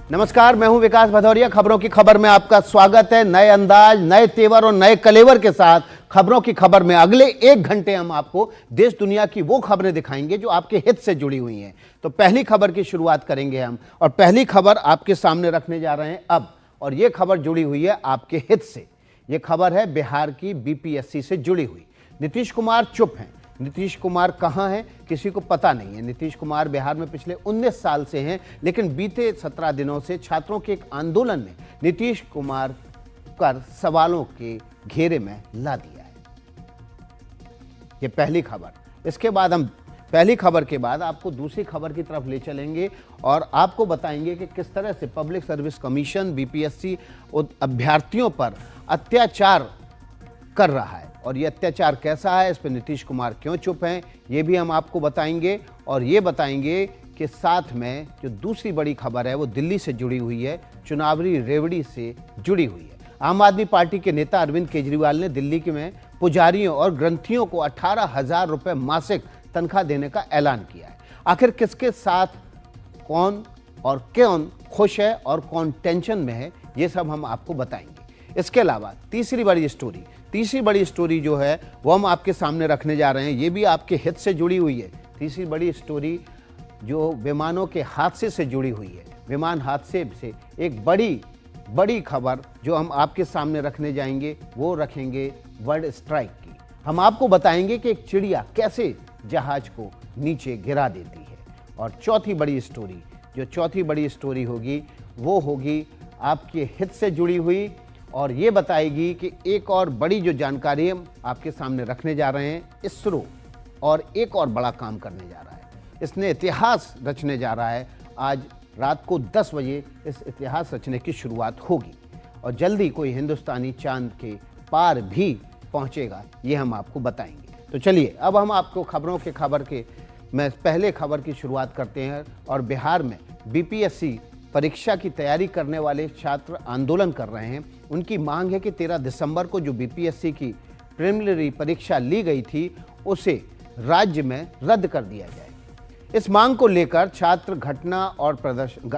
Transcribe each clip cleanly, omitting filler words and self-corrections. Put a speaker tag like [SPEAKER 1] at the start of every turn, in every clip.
[SPEAKER 1] नमस्कार, मैं हूं विकास भदौरिया। खबरों की खबर में आपका स्वागत है। नए अंदाज, नए तेवर और नए कलेवर के साथ खबरों की खबर में अगले 1 घंटे हम आपको देश दुनिया की वो खबरें दिखाएंगे जो आपके हित से जुड़ी हुई हैं। तो पहली खबर की शुरुआत करेंगे हम, और पहली खबर आपके सामने रखने जा रहे हैं अब, और ये खबर जुड़ी हुई है आपके हित से। ये खबर है बिहार की बीपीएससी से जुड़ी हुई। नीतीश कुमार चुप हैं। नीतीश कुमार कहाँ हैं किसी को पता नहीं है। नीतीश कुमार बिहार में पिछले 19 साल से हैं, लेकिन बीते 17 दिनों से छात्रों के एक आंदोलन ने नीतीश कुमार कर सवालों के घेरे में ला दिया है। ये पहली खबर। इसके बाद हम पहली खबर के बाद आपको दूसरी खबर की तरफ ले चलेंगे और आपको बताएंगे कि किस तरह से पब्लिक सर्विस कमीशन बीपीएससी अभ्यर्थियों पर अत्याचार कर रहा है, और ये अत्याचार कैसा है, इस पर नीतीश कुमार क्यों चुप हैं, ये भी हम आपको बताएंगे। और ये बताएंगे कि साथ में जो दूसरी बड़ी खबर है वो दिल्ली से जुड़ी हुई है, चुनावी रेवड़ी से जुड़ी हुई है। आम आदमी पार्टी के नेता अरविंद केजरीवाल ने दिल्ली के में पुजारियों और ग्रंथियों को 18,000 रुपये मासिक तनख्वाह देने का ऐलान किया है। आखिर किसके साथ कौन और कौन खुश है और कौन टेंशन में है, ये सब हम आपको बताएंगे। इसके अलावा तीसरी बड़ी स्टोरी जो है वो हम आपके सामने रखने जा रहे हैं। ये भी आपके हित से जुड़ी हुई है। तीसरी बड़ी स्टोरी जो विमानों के हादसे से जुड़ी हुई है। विमान हादसे से एक बड़ी खबर जो हम आपके सामने रखने जाएंगे वो रखेंगे बर्ड स्ट्राइक की। हम आपको बताएंगे कि एक चिड़िया कैसे जहाज को नीचे गिरा देती है। और चौथी बड़ी स्टोरी होगी वो होगी आपके हित से जुड़ी हुई, और ये बताएगी कि एक और बड़ी जो जानकारी हम आपके सामने रखने जा रहे हैं, इसरो और एक और बड़ा काम करने जा रहा है। इसने इतिहास रचने जा रहा है। आज रात को 10 बजे इस इतिहास रचने की शुरुआत होगी, और जल्दी कोई हिंदुस्तानी चांद के पार भी पहुंचेगा, ये हम आपको बताएंगे। तो चलिए अब हम आपको मैं पहले खबर की शुरुआत करते हैं। और बिहार में बीपीएससी परीक्षा की तैयारी करने वाले छात्र आंदोलन कर रहे हैं। उनकी मांग है कि 13 दिसंबर को जो बीपीएससी की प्रिलिमिनरी परीक्षा ली गई थी उसे राज्य में रद्द कर दिया जाए। इस मांग को लेकर छात्र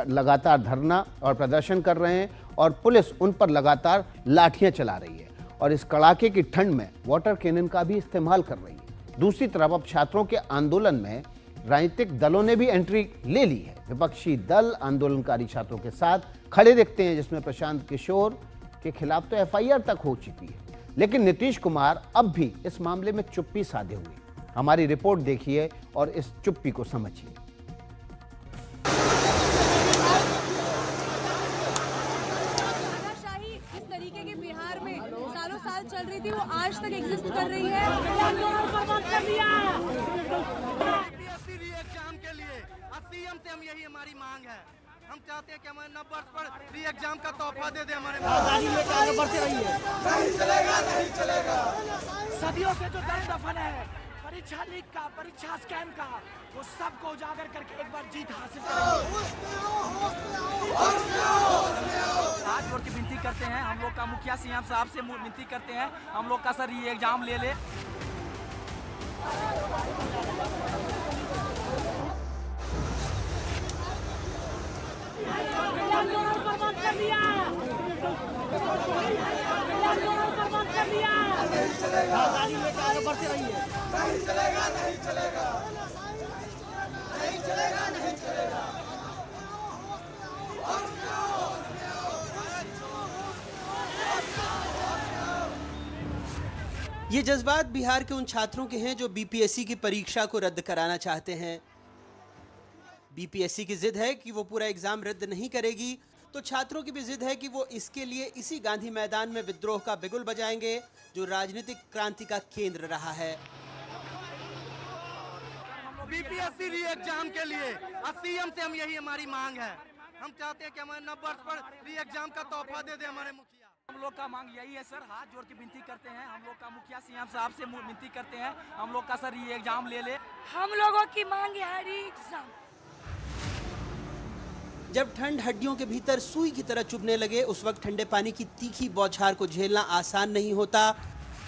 [SPEAKER 1] लगातार धरना और प्रदर्शन कर रहे हैं, और पुलिस उन पर लगातार लाठियां चला रही है और इस कड़ाके की ठंड में वाटर कैनन का भी इस्तेमाल कर रही है। दूसरी तरफ अब छात्रों के आंदोलन में राजनीतिक दलों ने भी एंट्री ले ली है। विपक्षी दल आंदोलनकारी छात्रों के साथ खड़े दिखते हैं, जिसमें प्रशांत किशोर के खिलाफ तो एफआईआर तक हो चुकी है। लेकिन नीतीश कुमार अब भी इस मामले में चुप्पी साधे हुए। हमारी रिपोर्ट देखिए और इस चुप्पी को समझिए।
[SPEAKER 2] इस तरीके की बिहार में सालों साल चल रही थी, वो आज तक एग्जिस्ट कर रही है।
[SPEAKER 3] एग्जाम के लिए सीएम से हम यही हमारी मांग है। हम चाहते हैं कि हमारे 9 वर्ष पर री एग्जाम का तोहफा दे दे। हमारे बढ़ते रही है। नहीं चलेगा। सदियों से जो दर्द दफन है परीक्षा लीक का, परीक्षा स्कैम का, वो सबको उजागर करके एक बार जीत हासिल करेंगे। हाथ जोड़ के विनती करते हैं, हम लोग का मुखिया सीएम साहब से विनती करते हैं, हम लोग का सर री एग्जाम ले ले। बढ़ते रही है। नहीं चलेगा।
[SPEAKER 4] ये जज्बात बिहार के उन छात्रों के हैं जो बीपीएससी की परीक्षा को रद्द कराना चाहते हैं। बीपीएससी की जिद है कि वो पूरा एग्जाम रद्द नहीं करेगी, तो छात्रों की भी जिद है कि वो इसके लिए इसी गांधी मैदान में विद्रोह का बिगुल बजाएंगे, जो राजनीतिक क्रांति का केंद्र रहा है।
[SPEAKER 3] बीपीएससी री एग्जाम के लिए सीएम से हम यही हमारी मांग है। हम चाहते हैं कि हमारे 9 वर्ष पर री एग्जाम का तोहफा दे दे हमारे मुखिया। हम लोग का मांग यही है सर, हाथ जोड़ के विनती करते हैं, हम लोग का मुखिया सीएम साहब से विनती करते हैं, हम लोग का सर री एग्जाम ले ले।
[SPEAKER 2] हम लोगों की मांग है री एग्जाम।
[SPEAKER 4] जब ठंड हड्डियों के भीतर सुई की तरह चुभने लगे, उस वक्त ठंडे पानी की तीखी बौछार को झेलना आसान नहीं होता।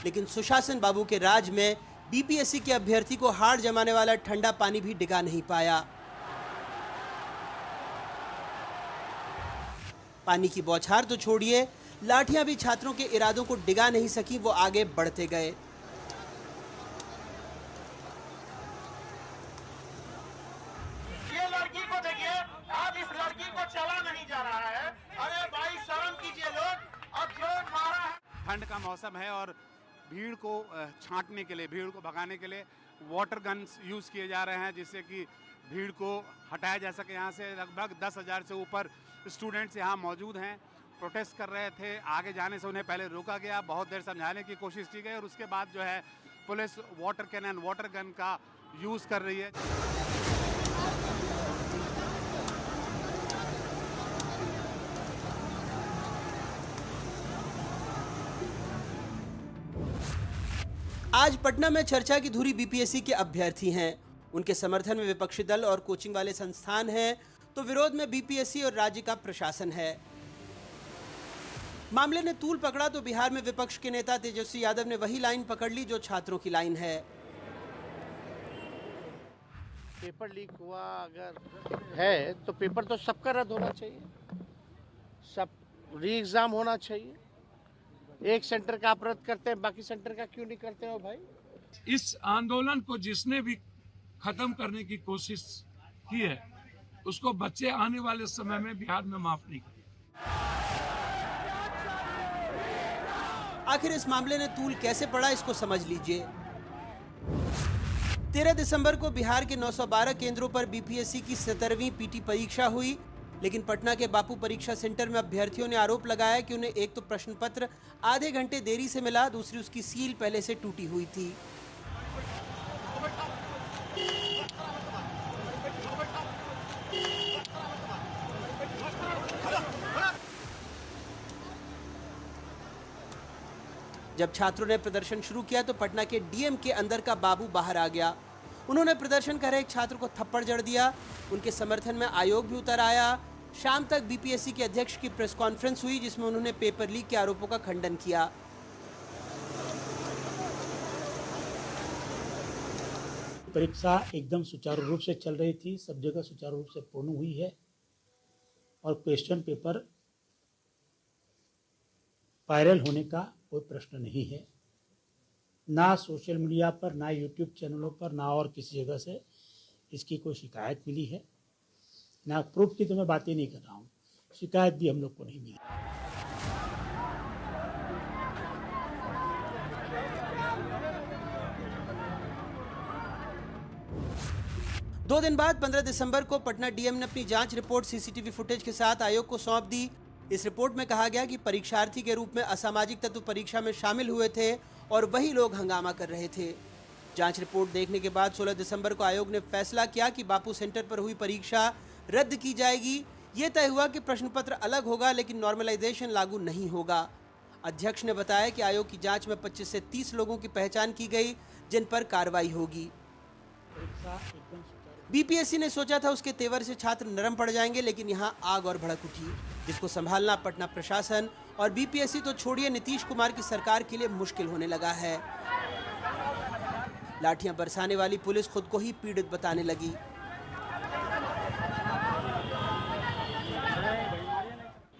[SPEAKER 4] लेकिन सुशासन बाबू के राज में बीपीएससी के अभ्यर्थी को हार जमाने वाला ठंडा पानी भी डिगा नहीं पाया। पानी की बौछार तो छोड़िए, लाठियां भी छात्रों के इरादों को डिगा नहीं सकी, वो आगे बढ़ते गए।
[SPEAKER 5] ये लड़की को देखिए, आज इस लड़की को चला नहीं जा रहा है। अरे भाई शर्म कीजिए लोग, अब जो मारा है।
[SPEAKER 6] ठंड का मौसम है और भीड़ को छांटने के लिए, भीड़ को भगाने के लिए वाटर गन्स यूज़ किए जा रहे हैं, जिससे कि भीड़ को हटाया जा सके। यहाँ से लगभग 10,000 से ऊपर स्टूडेंट्स यहाँ मौजूद हैं, प्रोटेस्ट कर रहे थे। आगे जाने से उन्हें पहले रोका गया, बहुत देर समझाने की कोशिश की गई और उसके बाद जो है police water cannon, water gun का यूज़ कर रही है।
[SPEAKER 4] आज पटना में चर्चा की धुरी बीपीएससी के अभ्यर्थी हैं। उनके समर्थन में विपक्षी दल और कोचिंग वाले संस्थान हैं, तो विरोध में बीपीएससी और राज्य का प्रशासन है। मामले ने तूल पकड़ा तो बिहार में विपक्ष के नेता तेजस्वी यादव ने वही लाइन पकड़ ली जो छात्रों की लाइन है।
[SPEAKER 7] पेपर लीक हुआ अगर है तो पेपर तो सबका रद्द होना चाहिए, सब री एग्जाम होना चाहिए। एक सेंटर का आप रद्द करते हैं, बाकी सेंटर का क्यों नहीं करते हो भाई?
[SPEAKER 8] इस आंदोलन को जिसने भी खत्म करने की कोशिश की है, उसको बच्चे आने वाले समय में बिहार में माफ नहीं करेंगे।
[SPEAKER 4] आखिर इस मामले ने तूल कैसे पड़ा, इसको समझ लीजिए। 13 दिसंबर को बिहार के 912 केंद्रों पर बीपीएससी की 17वीं पीटी परीक्षा हुई, लेकिन पटना के बापू परीक्षा सेंटर में अभ्यर्थियों ने आरोप लगाया कि उन्हें एक तो प्रश्न पत्र आधे घंटे देरी से मिला, दूसरी उसकी सील पहले से टूटी हुई थी। जब छात्रों ने प्रदर्शन शुरू किया तो पटना के डीएम के अंदर का बाबू बाहर आ गया। उन्होंने प्रदर्शन कर रहे एक छात्र को थप्पड़ जड़ दिया। उनके समर्थन में आयोग भी उतर आया। शाम तक बीपीएससी के अध्यक्ष की प्रेस कॉन्फ्रेंस हुई, जिसमें उन्होंने पेपर लीक के आरोपों का खंडन किया।
[SPEAKER 9] परीक्षा एकदम सुचारू रूप से चल रही थी, सब जगह सुचारू रूप से पूर्ण हुई है और क्वेश्चन पेपर वायरल होने का कोई प्रश्न नहीं है। ना सोशल मीडिया पर, ना यूट्यूब चैनलों पर, ना और किसी जगह से इसकी कोई शिकायत मिली है। ना प्रूफ की तो मैं बातें नहीं कर रहा हूँ, शिकायत भी हम लोग को नहीं मिली।
[SPEAKER 4] दो दिन बाद 15 दिसंबर को पटना डीएम ने अपनी जांच रिपोर्ट सीसीटीवी फुटेज के साथ आयोग को सौंप दी। इस रिपोर्ट में कहा गया कि परीक्षार्थी के रूप में असामाजिक तत्व परीक्षा में शामिल हुए थे और वही लोग हंगामा कर रहे थे। जांच रिपोर्ट देखने के बाद 16 दिसंबर को आयोग ने फैसला किया कि बापू सेंटर पर हुई परीक्षा रद्द की जाएगी। ये तय हुआ कि प्रश्न पत्र अलग होगा, लेकिन नॉर्मलाइजेशन लागू नहीं होगा। अध्यक्ष ने बताया कि आयोग की जांच में 25 से 30 लोगों की पहचान की गई, जिन पर कार्रवाई होगी। बीपीएससी ने सोचा था उसके तेवर से छात्र नरम पड़ जाएंगे, लेकिन यहां आग और भड़क उठी, जिसको संभालना पटना प्रशासन और बीपीएससी तो छोड़िए नीतीश कुमार की सरकार के लिए मुश्किल होने लगा है। लाठियां बरसाने वाली पुलिस खुद को ही पीड़ित बताने लगी।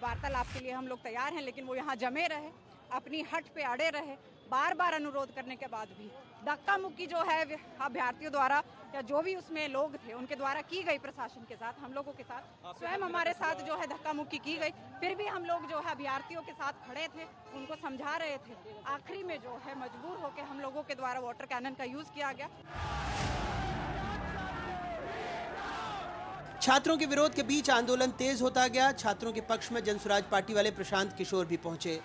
[SPEAKER 10] वार्तालाप के लिए हम लोग तैयार हैं, लेकिन वो यहाँ जमे रहे, अपनी हट पे अड़े रहे। बार बार अनुरोध करने के बाद भी धक्का मुक्की जो है अभ्यर्थियों द्वारा या जो भी उसमें लोग थे उनके द्वारा की गई, प्रशासन के साथ, हम लोगों के साथ, स्वयं हमारे साथ जो है धक्का मुक्की की गई। फिर भी हम लोग जो है अभ्यर्थियों के साथ खड़े थे, उनको समझा रहे थे। आखिरी में जो है मजबूर होकर हम लोगों के द्वारा वाटर कैनन का यूज किया गया।
[SPEAKER 4] छात्रों के विरोध के बीच आंदोलन तेज होता गया। छात्रों के पक्ष में जनसुराज पार्टी वाले प्रशांत किशोर भी पहुंचे।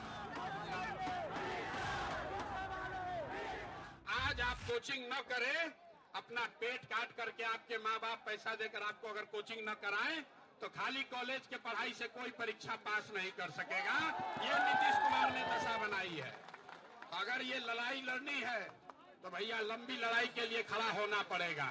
[SPEAKER 11] आज आप कोचिंग न करें, अपना पेट काट करके आपके माँ बाप पैसा देकर आपको अगर कोचिंग न कराएं, तो खाली कॉलेज के पढ़ाई से कोई परीक्षा पास नहीं कर सकेगा। ये नीतीश कुमार ने दशा बनाई है। अगर ये लड़ाई लड़नी है तो भैया लंबी लड़ाई के लिए खड़ा होना पड़ेगा।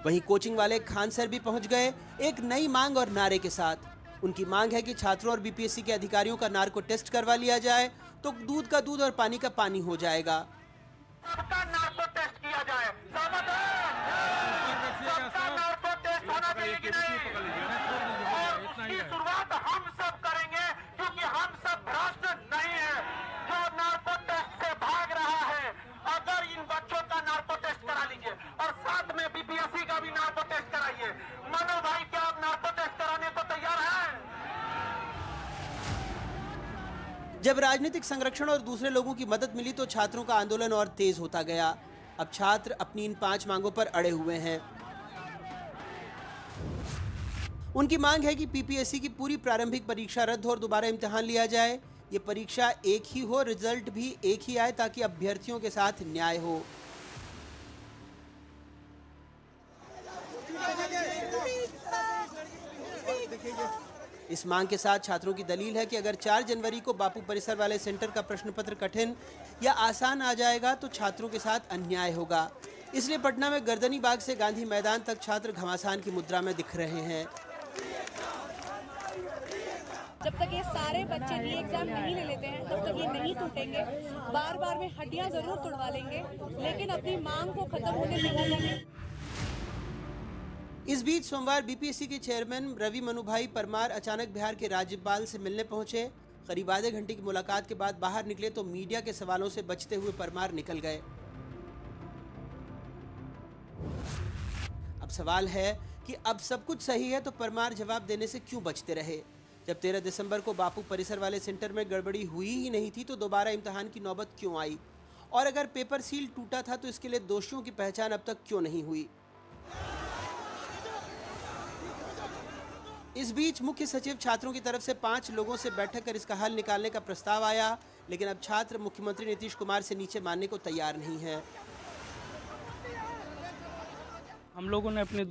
[SPEAKER 4] वहीं कोचिंग वाले खान सर भी पहुंच गए, एक नई मांग और नारे के साथ। उनकी मांग है कि छात्रों और बीपीएससी के अधिकारियों का नार्को टेस्ट करवा लिया जाए, तो दूध का दूध और पानी का पानी हो जाएगा।
[SPEAKER 5] सबका नार्को टेस्ट किया जाए, कि नहीं? और इसकी शुरुआत हम सब करेंगे, क्योंकि हम सब भ्रष्ट नहीं है। जो नार्को टेस्ट से भाग रहा है, अगर इन बच्चों का नार्को टेस्ट करा लीजिए और साथ में बीपीएससी का भी नार्को टेस्ट कराइए। मनो भाई, क्या आप नार्को टेस्ट कराने को तैयार हैं?
[SPEAKER 4] जब राजनीतिक संरक्षण और दूसरे लोगों की मदद मिली तो छात्रों का आंदोलन और तेज होता गया। अब छात्र अपनी इन 5 मांगों पर अड़े हुए हैं। उनकी मांग है कि पीपीएससी की पूरी प्रारंभिक परीक्षा रद्द हो और दोबारा इम्तिहान लिया जाए। ये परीक्षा एक ही हो, रिजल्ट भी एक ही आए, ताकि अभ्यर्थियों के साथ न्याय हो। इस मांग के साथ छात्रों की दलील है कि अगर 4 जनवरी को बापू परिसर वाले सेंटर का प्रश्न पत्र कठिन या आसान आ जाएगा तो छात्रों के साथ अन्याय होगा। इसलिए पटना में गर्दनी बाग से गांधी मैदान तक छात्र घमासान की मुद्रा में दिख रहे हैं।
[SPEAKER 2] जब तक ये सारे बच्चे री एग्जाम नहीं ले लेते हैं तब तक ये नहीं टूटेंगे। बार बार में हड्डियां जरूर तोड़वा लेंगे, लेकिन अपनी मांग को खत्म होने नहीं देंगे।
[SPEAKER 4] इस बीच सोमवार बीपीएससी के चेयरमैन रवि मनुभाई परमार अचानक बिहार के राज्यपाल से मिलने पहुंचे। करीब आधे घंटे की मुलाकात के बाद बाहर निकले तो मीडिया के सवालों से बचते हुए परमार निकल गए। अब सवाल है कि अब सब कुछ सही है तो परमार जवाब देने से क्यों बचते रहे? जब 13 दिसंबर को बापू परिसर वाले सेंटर में गड़बड़ी हुई ही नहीं थी तो दोबारा इम्तिहान की नौबत क्यों आई? और अगर पेपर सील टूटा था तो इसके लिए दोषियों की पहचान अब तक क्यों नहीं हुई? इस बीच मुख्य सचिव छात्रों की तरफ से 5 लोगों से बैठक कर इसका हल निकालने का प्रस्ताव आया, लेकिन अब छात्र मुख्यमंत्री नीतीश कुमार से नीचे मानने को तैयार नहीं है।
[SPEAKER 12] हम लोगों ने अपनी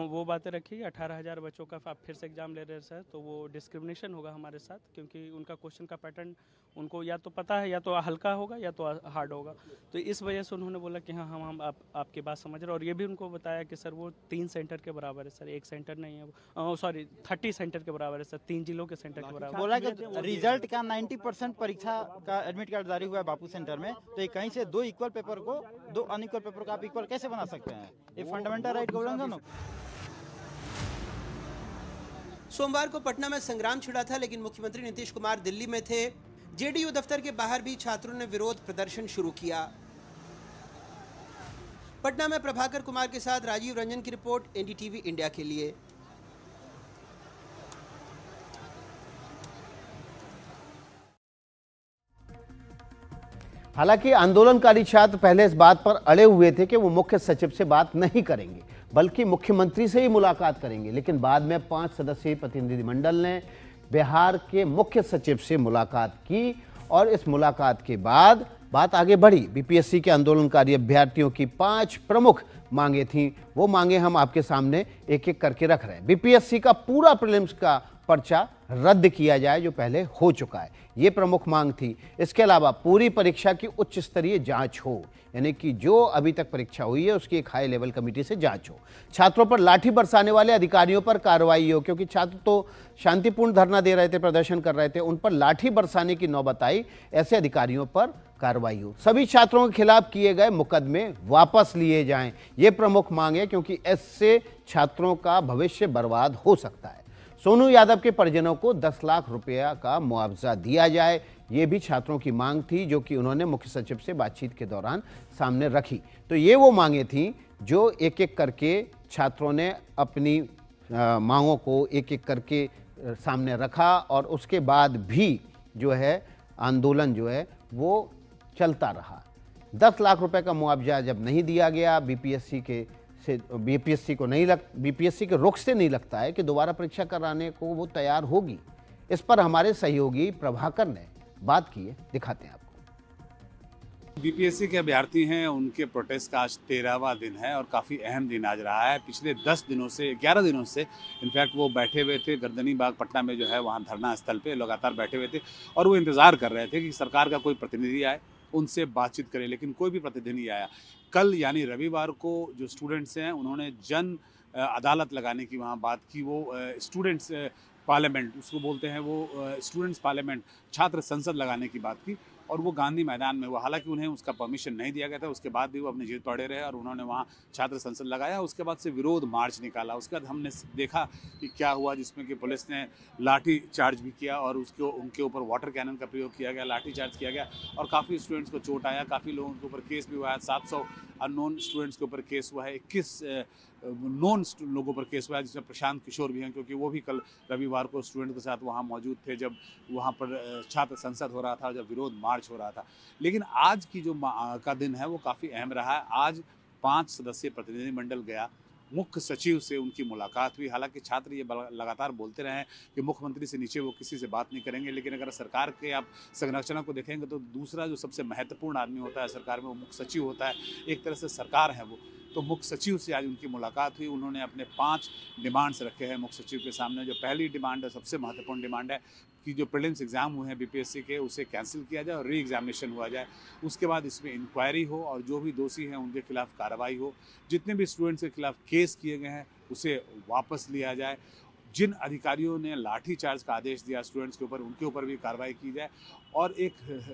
[SPEAKER 12] वो बातें रखी। 18,000 बच्चों का आप फिर से एग्जाम ले रहे हैं सर, तो वो डिस्क्रिमिनेशन होगा हमारे साथ, क्योंकि उनका क्वेश्चन का पैटर्न उनको या तो पता है, या तो हल्का होगा या तो हार्ड होगा। तो इस वजह से उन्होंने बोला कि हाँ हम आपकी बात समझ रहे हैं। और ये भी उनको बताया कि सर वो 3 सेंटर के बराबर है सर, 1 सेंटर नहीं है, सॉरी 30 सेंटर के बराबर है सर, 3 जिलों के सेंटर के बराबर।
[SPEAKER 13] बोला कि रिजल्ट का 90% परीक्षा का एडमिट कार्ड जारी हुआ है बापू सेंटर में, तो कहीं से 2 इक्वल पेपर को 2 अनइक्वल पेपर को आप इक्वल कैसे बना सकते हैं? ये फंडामेंटल राइट का उल्लंघन हो।
[SPEAKER 4] सोमवार को पटना में संग्राम छिड़ा था, लेकिन मुख्यमंत्री नीतीश कुमार दिल्ली में थे। जेडीयू दफ्तर के बाहर भी छात्रों ने विरोध प्रदर्शन शुरू किया। पटना में प्रभाकर कुमार के साथ राजीव रंजन की रिपोर्ट, एनडीटीवी इंडिया के लिए।
[SPEAKER 1] हालांकि आंदोलनकारी छात्र पहले इस बात पर अड़े हुए थे कि वो मुख्य सचिव से बात नहीं करेंगे, बल्कि मुख्यमंत्री से ही मुलाकात करेंगे। लेकिन बाद में 5 सदस्यीय प्रतिनिधिमंडल ने बिहार के मुख्य सचिव से मुलाकात की और इस मुलाकात के बाद बात आगे बढ़ी। बीपीएससी के आंदोलनकारी अभ्यर्थियों की 5 प्रमुख मांगे थीं। वो मांगे हम आपके सामने एक एक करके रख रहे हैं। बीपीएससी का पूरा प्रीलिम्स का पर्चा रद्द किया जाए जो पहले हो चुका है, ये प्रमुख मांग थी। इसके अलावा पूरी परीक्षा की उच्च स्तरीय जांच हो, यानी कि जो अभी तक परीक्षा हुई है उसकी एक हाई लेवल कमेटी से जांच हो। छात्रों पर लाठी बरसाने वाले अधिकारियों पर कार्रवाई हो, क्योंकि छात्र तो शांतिपूर्ण धरना दे रहे थे, प्रदर्शन कर रहे थे, उन पर लाठी बरसाने की नौबत आई, ऐसे अधिकारियों पर कार्रवाई हो। सभी छात्रों के खिलाफ किए गए मुकदमे वापस लिए जाएं, ये प्रमुख मांग है, क्योंकि इससे छात्रों का भविष्य बर्बाद हो सकता है। सोनू यादव के परिजनों को 10 लाख रुपया का मुआवजा दिया जाए, ये भी छात्रों की मांग थी, जो कि उन्होंने मुख्य सचिव से बातचीत के दौरान सामने रखी। तो ये वो मांगे थी जो एक एक करके छात्रों ने अपनी मांगों को एक एक करके सामने रखा, और उसके बाद भी जो है आंदोलन जो है वो चलता रहा। 10 लाख रुपए का मुआवजा जब नहीं दिया गया, बीपीएससी के रुख से नहीं लगता है कि दोबारा परीक्षा कराने को वो तैयार होगी। इस पर हमारे सहयोगी प्रभाकर ने बात की है, दिखाते हैं आपको।
[SPEAKER 6] बीपीएससी के अभ्यर्थी हैं, उनके प्रोटेस्ट का आज 13वां दिन है और काफ़ी अहम दिन आज रहा है। पिछले 10 दिनों से 11 दिनों से इनफैक्ट वो बैठे हुए थे गर्दनी बाग पटना में, जो है वहाँ धरना स्थल पे लगातार बैठे हुए थे और वो इंतज़ार कर रहे थे कि सरकार का कोई प्रतिनिधि आए, उनसे बातचीत करें, लेकिन कोई भी प्रतिनिधि नहीं आया। कल यानी रविवार को जो स्टूडेंट्स हैं उन्होंने जन अदालत लगाने की वहाँ बात की। वो स्टूडेंट्स पार्लियामेंट उसको बोलते हैं, वो स्टूडेंट्स पार्लियामेंट, छात्र संसद लगाने की बात की। और वो गांधी मैदान में हुआ। हालांकि उन्हें उसका परमिशन नहीं दिया गया था, उसके बाद भी वो अपनी जिद पर अड़े रहे और उन्होंने वहाँ छात्र संसद लगाया। उसके बाद से विरोध मार्च निकाला। उसके बाद हमने देखा कि क्या हुआ, जिसमें कि पुलिस ने लाठी चार्ज भी किया और उनके ऊपर वाटर कैनन का प्रयोग किया गया, लाठी चार्ज किया गया और काफ़ी स्टूडेंट्स को चोट आया, काफ़ी लोगों के ऊपर केस भी हुआ है। 700 अननोन स्टूडेंट्स के ऊपर केस हुआ है, 21 नॉन लोगों पर केस हुआ है, जिसमें प्रशांत किशोर भी हैं, क्योंकि वो भी कल रविवार को स्टूडेंट के साथ वहाँ मौजूद थे जब वहाँ पर छात्र संसद हो रहा था, जब विरोध मार्च हो रहा था। लेकिन आज की जो का दिन है वो काफ़ी अहम रहा है। आज 5 सदस्यीय प्रतिनिधिमंडल गया, मुख्य सचिव से उनकी मुलाकात हुई। हालांकि छात्र ये लगातार बोलते रहे हैं कि मुख्यमंत्री से नीचे वो किसी से बात नहीं करेंगे, लेकिन अगर सरकार के आप संरचना को देखेंगे तो दूसरा जो सबसे महत्वपूर्ण आदमी होता है सरकार में वो मुख्य सचिव होता है। एक तरह से सरकार है वो, तो मुख्य सचिव से आज उनकी मुलाकात हुई। उन्होंने अपने 5 डिमांड्स रखे हैं मुख्य सचिव के सामने। जो पहली डिमांड है, सबसे महत्वपूर्ण डिमांड है कि जो प्रीलिम्स एग्जाम हुए हैं बीपीएससी के, उसे कैंसिल किया जाए और री एग्जामिनेशन हुआ जाए। उसके बाद इसमें इंक्वायरी हो और जो भी दोषी हैं उनके खिलाफ कार्रवाई हो। जितने भी स्टूडेंट्स के खिलाफ केस किए गए हैं उसे वापस लिया जाए। जिन अधिकारियों ने लाठी चार्ज का आदेश दिया स्टूडेंट्स के ऊपर, उनके ऊपर भी कार्रवाई की जाए। और एक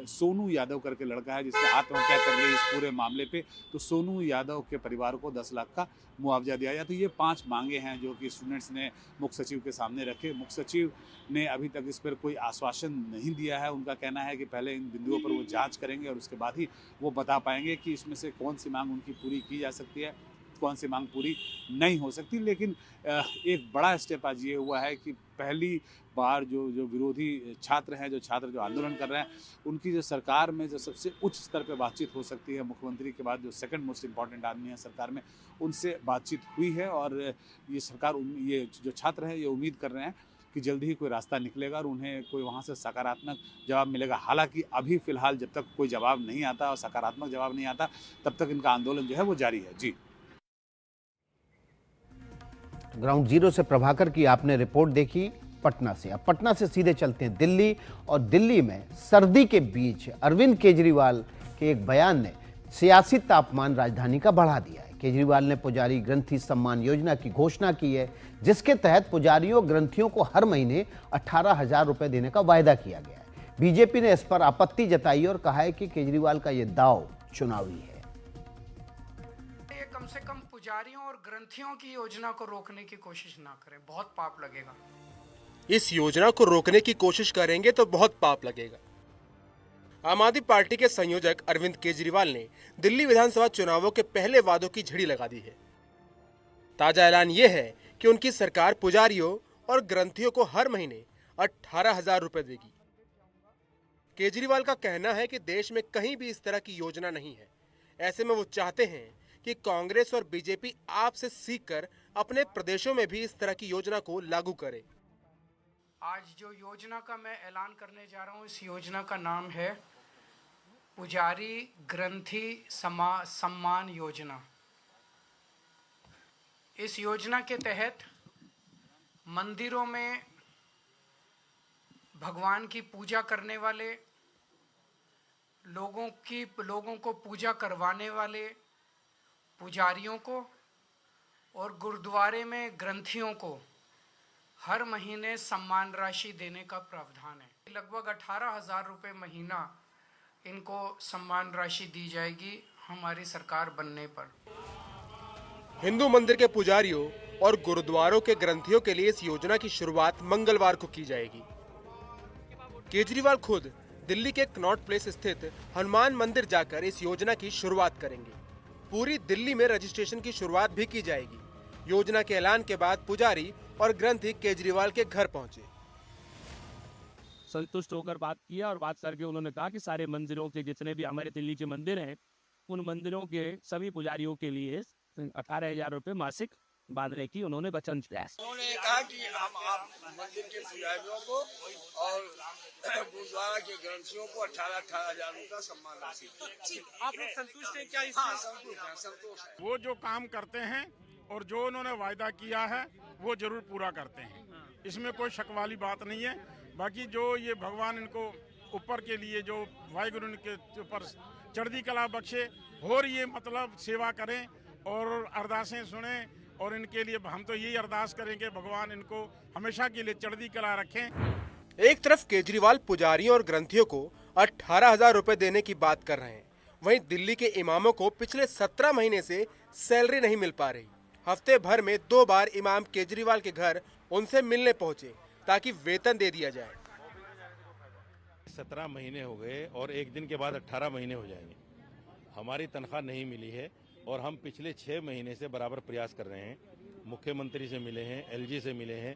[SPEAKER 6] सोनू यादव करके लड़का है जिसने आत्महत्या कर ली इस पूरे मामले पे, तो सोनू यादव के परिवार को 10 लाख का मुआवजा दिया जाए। तो ये 5 मांगे हैं जो कि स्टूडेंट्स ने मुख्य सचिव के सामने रखे। मुख्य सचिव ने अभी तक इस पर कोई आश्वासन नहीं दिया है। उनका कहना है कि पहले इन बिंदुओं पर वो जाँच करेंगे और उसके बाद ही वो बता पाएंगे कि इसमें से कौन सी मांग उनकी पूरी की जा सकती है, कौन सी मांग पूरी नहीं हो सकती। लेकिन एक बड़ा स्टेप आज ये हुआ है कि पहली बार जो विरोधी छात्र हैं, जो आंदोलन कर रहे हैं, उनकी जो सरकार में जो सबसे उच्च स्तर पे बातचीत हो सकती है, मुख्यमंत्री के बाद जो सेकंड मोस्ट इम्पॉर्टेंट आदमी है सरकार में, उनसे बातचीत हुई है। और ये सरकार, ये जो छात्र हैं ये उम्मीद कर रहे हैं कि जल्दी ही कोई रास्ता निकलेगा और उन्हें कोई वहाँ से सकारात्मक जवाब मिलेगा। हालांकि अभी फ़िलहाल जब तक कोई जवाब नहीं आता और सकारात्मक जवाब नहीं आता, तब तक इनका आंदोलन जो है वो जारी है। जी,
[SPEAKER 1] ग्राउंड जीरो से प्रभाकर की आपने रिपोर्ट देखी पटना से। अब पटना से सीधे चलते हैं दिल्ली, और दिल्ली में सर्दी के बीच अरविंद केजरीवाल के एक बयान ने सियासी तापमान राजधानी का बढ़ा दिया है। केजरीवाल ने पुजारी ग्रंथी सम्मान योजना की घोषणा की है, जिसके तहत पुजारियों ग्रंथियों को हर महीने 18,000 रुपए देने का वायदा किया गया है। बीजेपी ने इस पर आपत्ति जताई और कहा है कि केजरीवाल का यह दाव चुनावी है।
[SPEAKER 14] कम से कम पुजारियों और ग्रंथियों की योजना को रोकने की कोशिश ना करें, बहुत पाप लगेगा।
[SPEAKER 15] इस योजना को रोकने की कोशिश करेंगे तो बहुत पाप लगेगा। आम आदमी पार्टी के संयोजक अरविंद केजरीवाल ने दिल्ली विधानसभा चुनावों के पहले वादों की झड़ी लगा दी है। ताजा ऐलान यह है कि उनकी सरकार पुजारियों और ग्रंथियों को हर महीने 18,000 रुपए देगी। केजरीवाल का कहना है कि देश में कहीं भी इस तरह की योजना नहीं है। ऐसे में वो चाहते हैं कि कांग्रेस और बीजेपी आपसे सीखकर अपने प्रदेशों में भी इस तरह की योजना को लागू करे।
[SPEAKER 14] आज जो योजना का मैं ऐलान करने जा रहा हूँ, इस योजना का नाम है पुजारी ग्रंथी सम्मान योजना। इस योजना के तहत मंदिरों में भगवान की पूजा करने वाले लोगों को पूजा करवाने वाले पुजारियों को और गुरुद्वारे में ग्रंथियों को हर महीने सम्मान राशि देने का प्रावधान है। लगभग 18,000 रुपये महीना इनको सम्मान राशि दी जाएगी हमारी सरकार बनने पर।
[SPEAKER 15] हिंदू मंदिर के पुजारियों और गुरुद्वारों के ग्रंथियों के लिए इस योजना की शुरुआत मंगलवार को की जाएगी। केजरीवाल खुद दिल्ली के कनॉट प्लेस स्थित हनुमान मंदिर जाकर इस योजना की शुरुआत करेंगे। पूरी दिल्ली में रजिस्ट्रेशन की शुरुआत भी की जाएगी। योजना के ऐलान के बाद पुजारी और ग्रंथी केजरीवाल के घर पहुंचे।
[SPEAKER 12] संतुष्ट होकर बात किया और बात करके उन्होंने कहा कि सारे मंदिरों के जितने भी हमारे दिल्ली के मंदिर हैं, उन मंदिरों के सभी पुजारियों के लिए 18,000 रुपये मासिक बांधने की उन्होंने वचन दिया।
[SPEAKER 16] उन्होंने कहा कि हम आप मंदिर के पुजारियों को और गुरुद्वारा के ग्रंथियों को 18,000 रुपये का सम्मान राशि।
[SPEAKER 15] आप लोग संतुष्ट हैं क्या इससे?
[SPEAKER 16] हाँ, संतुष्ट है।
[SPEAKER 11] वो जो काम करते हैं और जो उन्होंने वायदा किया है वो जरूर पूरा करते हैं, इसमें कोई शक वाली बात नहीं है। बाकी जो ये भगवान इनको ऊपर के लिए जो वाहिगुरु के ऊपर चढ़ती कला बख्शे और ये मतलब सेवा करें और अरदासें सुने, और इनके लिए हम तो यही अरदास करेंगे भगवान इनको हमेशा के लिए चढ़ती कला रखें।
[SPEAKER 15] एक तरफ केजरीवाल पुजारियों और ग्रंथियों को 18,000 रुपए देने की बात कर रहे हैं। वहीं दिल्ली के इमामों को पिछले 17 महीने से सैलरी नहीं मिल पा रही। हफ्ते भर में 2 बार इमाम केजरीवाल के घर उनसे मिलने पहुंचे ताकि वेतन दे दिया जाए।
[SPEAKER 17] 17 महीने हो गए और एक दिन के बाद 18 महीने हो जाएंगे। हमारी तनख्वाह नहीं मिली है और हम पिछले 6 महीने से बराबर प्रयास कर रहे हैं। मुख्यमंत्री से मिले हैं, एलजी से मिले हैं,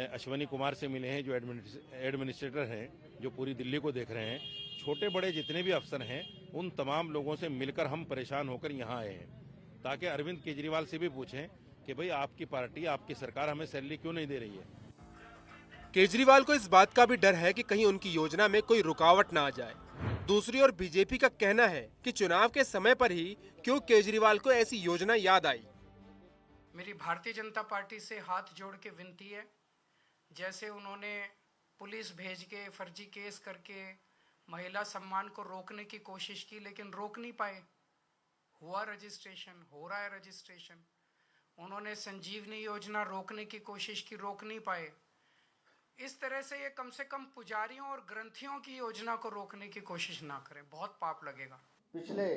[SPEAKER 17] अश्वनी कुमार से मिले हैं जो एडमिनिस्ट्रेटर हैं, जो पूरी दिल्ली को देख रहे हैं। छोटे बड़े जितने भी अफसर हैं उन तमाम लोगों से मिलकर हम परेशान होकर यहाँ आए हैं ताकि अरविंद केजरीवाल से भी पूछें कि भाई आपकी पार्टी, आपकी सरकार हमें सैलरी क्यों नहीं दे रही है।
[SPEAKER 15] केजरीवाल को इस बात का भी डर है कि कहीं उनकी योजना में कोई रुकावट ना आ जाए। दूसरी ओर बीजेपी का कहना है कि चुनाव के समय पर ही क्यों केजरीवाल को ऐसी योजना याद आई।
[SPEAKER 14] मेरी भारतीय जनता पार्टी से हाथ जोड़ के विनती है, जैसे उन्होंने पुलिस भेज के फर्जी केस करके महिला सम्मान को रोकने की कोशिश की लेकिन रोक नहीं पाए। हुआ रजिस्ट्रेशन, हो रहा है रजिस्ट्रेशन। उन्होंने संजीवनी योजना रोकने की कोशिश की, रोक नहीं पाए। इस तरह से ये कम से कम पुजारियों और ग्रंथियों की योजना को रोकने की कोशिश ना करें, बहुत पाप लगेगा।
[SPEAKER 18] पिछले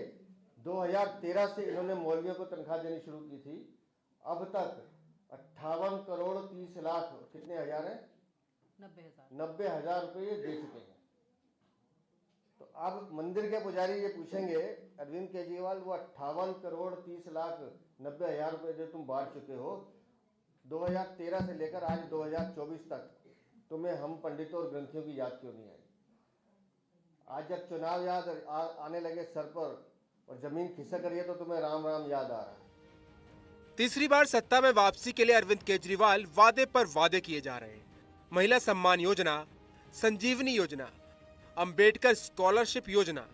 [SPEAKER 18] 2013 से इन्होंने मौलवियों को तनख्वाह देनी शुरू की थी। अब तक 58 करोड़ 30 लाख कितने हजार है 90,000 रुपये ये दे चुके हैं। तो अब मंदिर के पुजारी ये पूछेंगे अरविंद केजरीवाल, वो 58 करोड़ 30 लाख 90,000 रुपये जो तुम बांट चुके हो 2013 से लेकर आज 2024 तक, तुम्हें हम पंडितों और ग्रंथियों की याद क्यों नहीं आई? आज जब चुनाव याद आने लगे सर पर और जमीन खिसक रही है तो तुम्हें राम राम याद आ रहा है।
[SPEAKER 15] तीसरी बार सत्ता में वापसी के लिए अरविंद केजरीवाल वादे पर वादे किए जा रहे हैं। महिला सम्मान योजना, संजीवनी योजना, अंबेडकर स्कॉलरशिप योजना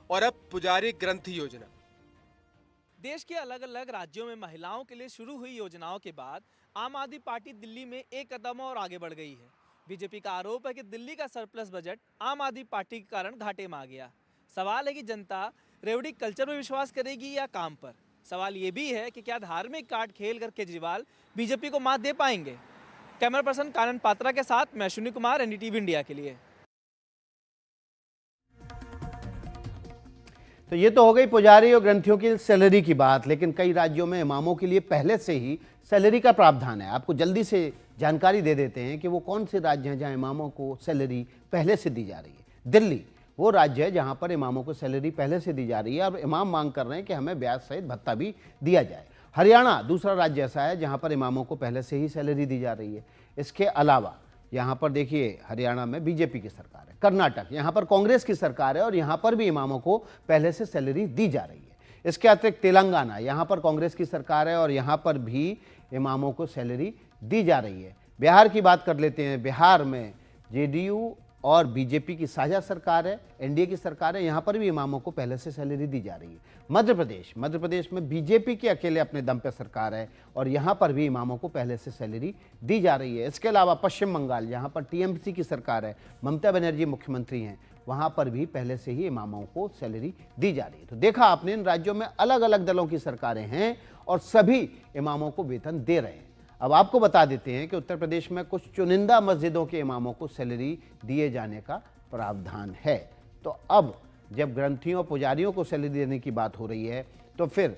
[SPEAKER 15] और अब पुजारी ग्रंथि योजना।
[SPEAKER 19] देश के अलग अलग राज्यों में महिलाओं के लिए शुरू हुई योजनाओं के बाद आम आदमी पार्टी दिल्ली में एक कदम और आगे बढ़ गई है। बीजेपी का आरोप है कि दिल्ली का सरप्लस बजट आम आदमी पार्टी के कारण घाटे में आ गया। सवाल है कि जनता रेवड़ी कल्चर में विश्वास करेगी या काम पर। सवाल ये भी है कि क्या धार्मिक कार्ड खेल कर केजरीवाल बीजेपी को मात दे पाएंगे। कैमरा पर्सन कानन पात्रा के साथ मैं अश्विनी कुमार, एनडीटीवी इंडिया के लिए।
[SPEAKER 1] तो ये तो हो गई पुजारी और ग्रंथियों की सैलरी की बात, लेकिन कई राज्यों में इमामों के लिए पहले से ही सैलरी का प्रावधान है। आपको जल्दी से जानकारी दे देते हैं कि वो कौन से राज्य हैं जहां इमामों को सैलरी पहले से दी जा रही है। दिल्ली वो राज्य है जहां पर इमामों को सैलरी पहले से दी जा रही है और इमाम मांग कर रहे हैं कि हमें ब्याज सहित भत्ता भी दिया जाए। हरियाणा दूसरा राज्य ऐसा है जहां पर इमामों को पहले से ही सैलरी दी जा रही है। इसके अलावा यहाँ पर देखिए हरियाणा में बीजेपी की सरकार है, कर्नाटक यहाँ पर कांग्रेस की सरकार है और यहाँ पर भी इमामों को पहले से सैलरी दी जा रही है। इसके अतिरिक्त तेलंगाना यहाँ पर कांग्रेस की सरकार है और यहाँ पर भी इमामों को सैलरी दी जा रही है। बिहार की बात कर लेते हैं। बिहार में जेडीयू और बीजेपी की साझा सरकार है, एनडीए की सरकार है, यहाँ पर भी इमामों को पहले से सैलरी दी जा रही है। मध्य प्रदेश में बीजेपी की अकेले अपने दम पर सरकार है और यहाँ पर भी इमामों को पहले से सैलरी दी जा रही है। इसके अलावा पश्चिम बंगाल जहाँ पर टीएमसी की सरकार है, ममता बनर्जी मुख्यमंत्री हैं, वहाँ पर भी पहले से ही इमामों को सैलरी दी जा रही है। तो देखा आपने, इन राज्यों में अलग अलग दलों की सरकारें हैं और सभी इमामों को वेतन दे रहे हैं। अब आपको बता देते हैं कि उत्तर प्रदेश में कुछ चुनिंदा मस्जिदों के इमामों को सैलरी दिए जाने का प्रावधान है। तो अब जब ग्रंथियों पुजारियों को सैलरी देने की बात हो रही है तो फिर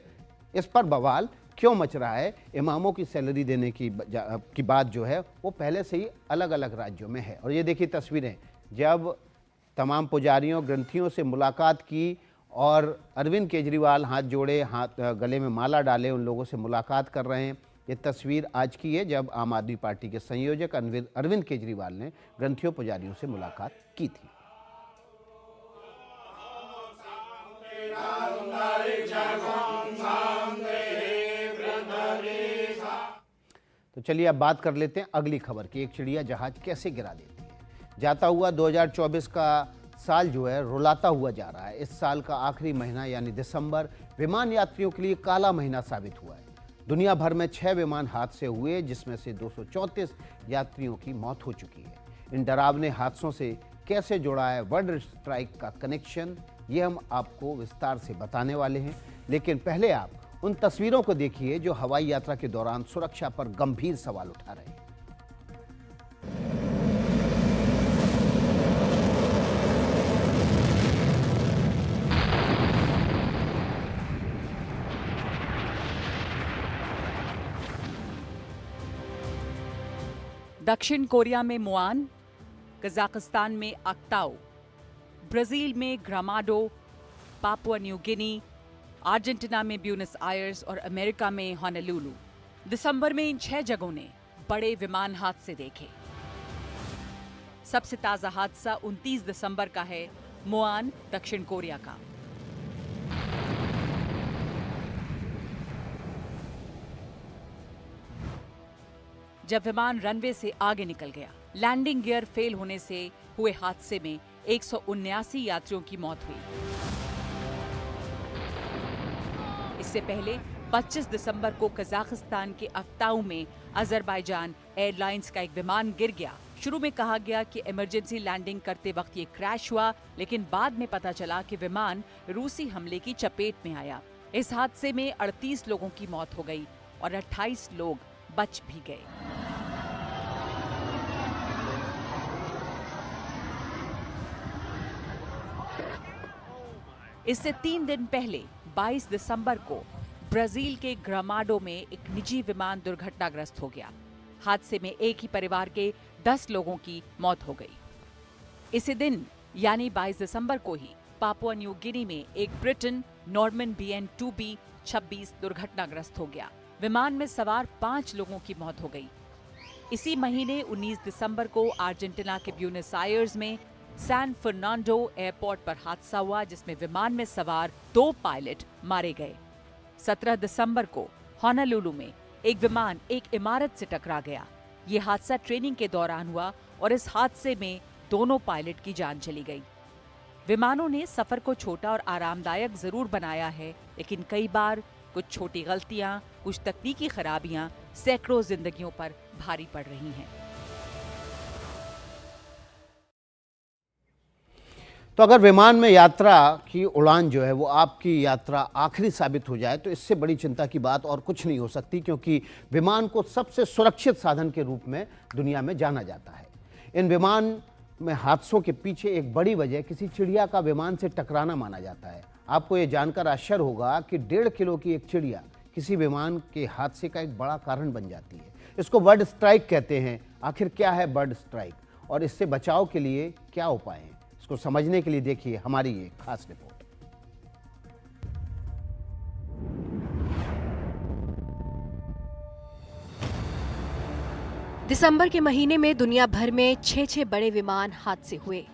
[SPEAKER 1] इस पर बवाल क्यों मच रहा है? इमामों की सैलरी देने की बात जो है वो पहले से ही अलग अलग राज्यों में है। और ये देखिए तस्वीरें, जब तमाम पुजारियों ग्रंथियों से मुलाकात की और अरविंद केजरीवाल हाथ जोड़े, हाथ गले में माला डाले, उन लोगों से मुलाकात कर रहे हैं। ये तस्वीर आज की है जब आम आदमी पार्टी के संयोजक अरविंद केजरीवाल ने ग्रंथियों पुजारियों से मुलाकात की थी। तो चलिए अब बात कर लेते हैं अगली खबर की। एक चिड़िया जहाज कैसे गिरा देती है। जाता हुआ 2024 का साल जो है रुलाता हुआ जा रहा है। इस साल का आखिरी महीना यानी दिसंबर विमान यात्रियों के लिए काला महीना साबित हुआ है। दुनिया भर में 6 विमान हादसे हुए जिसमें से 234 यात्रियों की मौत हो चुकी है। इन डरावने हादसों से कैसे जुड़ा है बर्ड स्ट्राइक का कनेक्शन, ये हम आपको विस्तार से बताने वाले हैं। लेकिन पहले आप उन तस्वीरों को देखिए जो हवाई यात्रा के दौरान सुरक्षा पर गंभीर सवाल उठा रहे हैं।
[SPEAKER 20] दक्षिण कोरिया में मुआन, कजाकिस्तान में अक्ताओ, ब्राजील में ग्रामाडो, पापुआ न्यू गिनी, अर्जेंटीना में ब्यूनस आयर्स और अमेरिका में होनोलुलु। दिसंबर में इन 6 जगहों ने बड़े विमान हादसे देखे। सबसे ताजा हादसा 29 दिसंबर का है, मुआन, दक्षिण कोरिया का। जब विमान रनवे से आगे निकल गया, लैंडिंग गियर फेल होने से हुए हादसे में 179 यात्रियों की मौत हुई। इससे पहले 25 दिसंबर को कजाकिस्तान के अक्ताऊ में अजरबैजान एयरलाइंस का एक विमान गिर गया। शुरू में कहा गया कि इमरजेंसी लैंडिंग करते वक्त ये क्रैश हुआ, लेकिन बाद में पता चला कि विमान रूसी हमले की चपेट में आया। इस हादसे में 38 लोगों की मौत हो गई और 28 लोग बच भी गए। इससे 3 दिन पहले 22 दिसंबर को ब्राजील के ग्रामाडो में एक निजी विमान दुर्घटनाग्रस्त हो गया। हादसे में एक ही परिवार के 10 लोगों की मौत हो गई। इसी दिन यानी 22 दिसंबर को ही पापुआ न्यू गिनी में एक ब्रिटन नॉर्मन BN-2B 26 दुर्घटनाग्रस्त हो गया। विमान में सवार 5 लोगों की मौत हो गई। इसी महीने 19 दिसंबर को अर्जेंटीना के ब्यूनस आयर्स में सैन फर्नांडो एयरपोर्ट पर हादसा हुआ, जिसमें विमान में सवार 2 पायलट मारे गए। 17 दिसंबर को होनोलुलु में एक विमान एक इमारत से टकरा गया। ये हादसा ट्रेनिंग के दौरान हुआ और इस हादसे में दोनों पायलट की जान चली गई। विमानों ने सफर को छोटा और आरामदायक जरूर बनाया है, लेकिन कई बार कुछ छोटी गलतियां, कुछ तकनीकी खराबियां सैकड़ों जिंदगियों पर भारी पड़ रही हैं।
[SPEAKER 1] तो अगर विमान में यात्रा की उड़ान जो है वो आपकी यात्रा आखिरी साबित हो जाए तो इससे बड़ी चिंता की बात और कुछ नहीं हो सकती, क्योंकि विमान को सबसे सुरक्षित साधन के रूप में दुनिया में जाना जाता है। इन विमान में हादसों के पीछे एक बड़ी वजह किसी चिड़िया का विमान से टकराना माना जाता है। आपको ये जानकर आश्चर्य होगा कि 1.5 किलो की एक चिड़िया किसी विमान के हादसे का एक बड़ा कारण बन जाती है। इसको बर्ड स्ट्राइक कहते हैं। आखिर क्या है बर्ड स्ट्राइक और इससे बचाव के लिए क्या उपाय हैं, इसको समझने के लिए देखिए हमारी ये खास रिपोर्ट।
[SPEAKER 21] दिसंबर के महीने में दुनिया भर में 6 बड़े विमान हादसे हुए।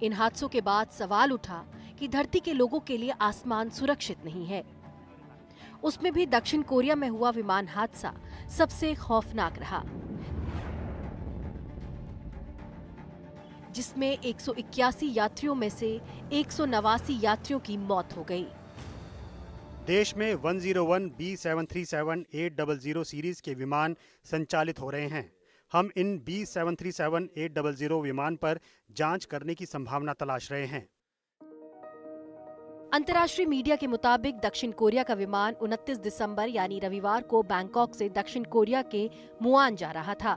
[SPEAKER 21] इन हादसों के बाद सवाल उठा कि धरती के लोगों के लिए आसमान सुरक्षित नहीं है। उसमें भी दक्षिण कोरिया में हुआ विमान हादसा सबसे खौफनाक रहा, जिसमें 181 यात्रियों में से 189 यात्रियों की मौत हो गई।
[SPEAKER 22] देश में 101 B737-800 सीरीज के विमान संचालित हो रहे हैं। हम इन B737-800 विमान पर जांच करने की संभावना तलाश रहे हैं।
[SPEAKER 21] अंतर्राष्ट्रीय मीडिया के मुताबिक दक्षिण कोरिया का विमान 29 दिसंबर यानी रविवार को बैंकॉक से दक्षिण कोरिया के मुआन जा रहा था।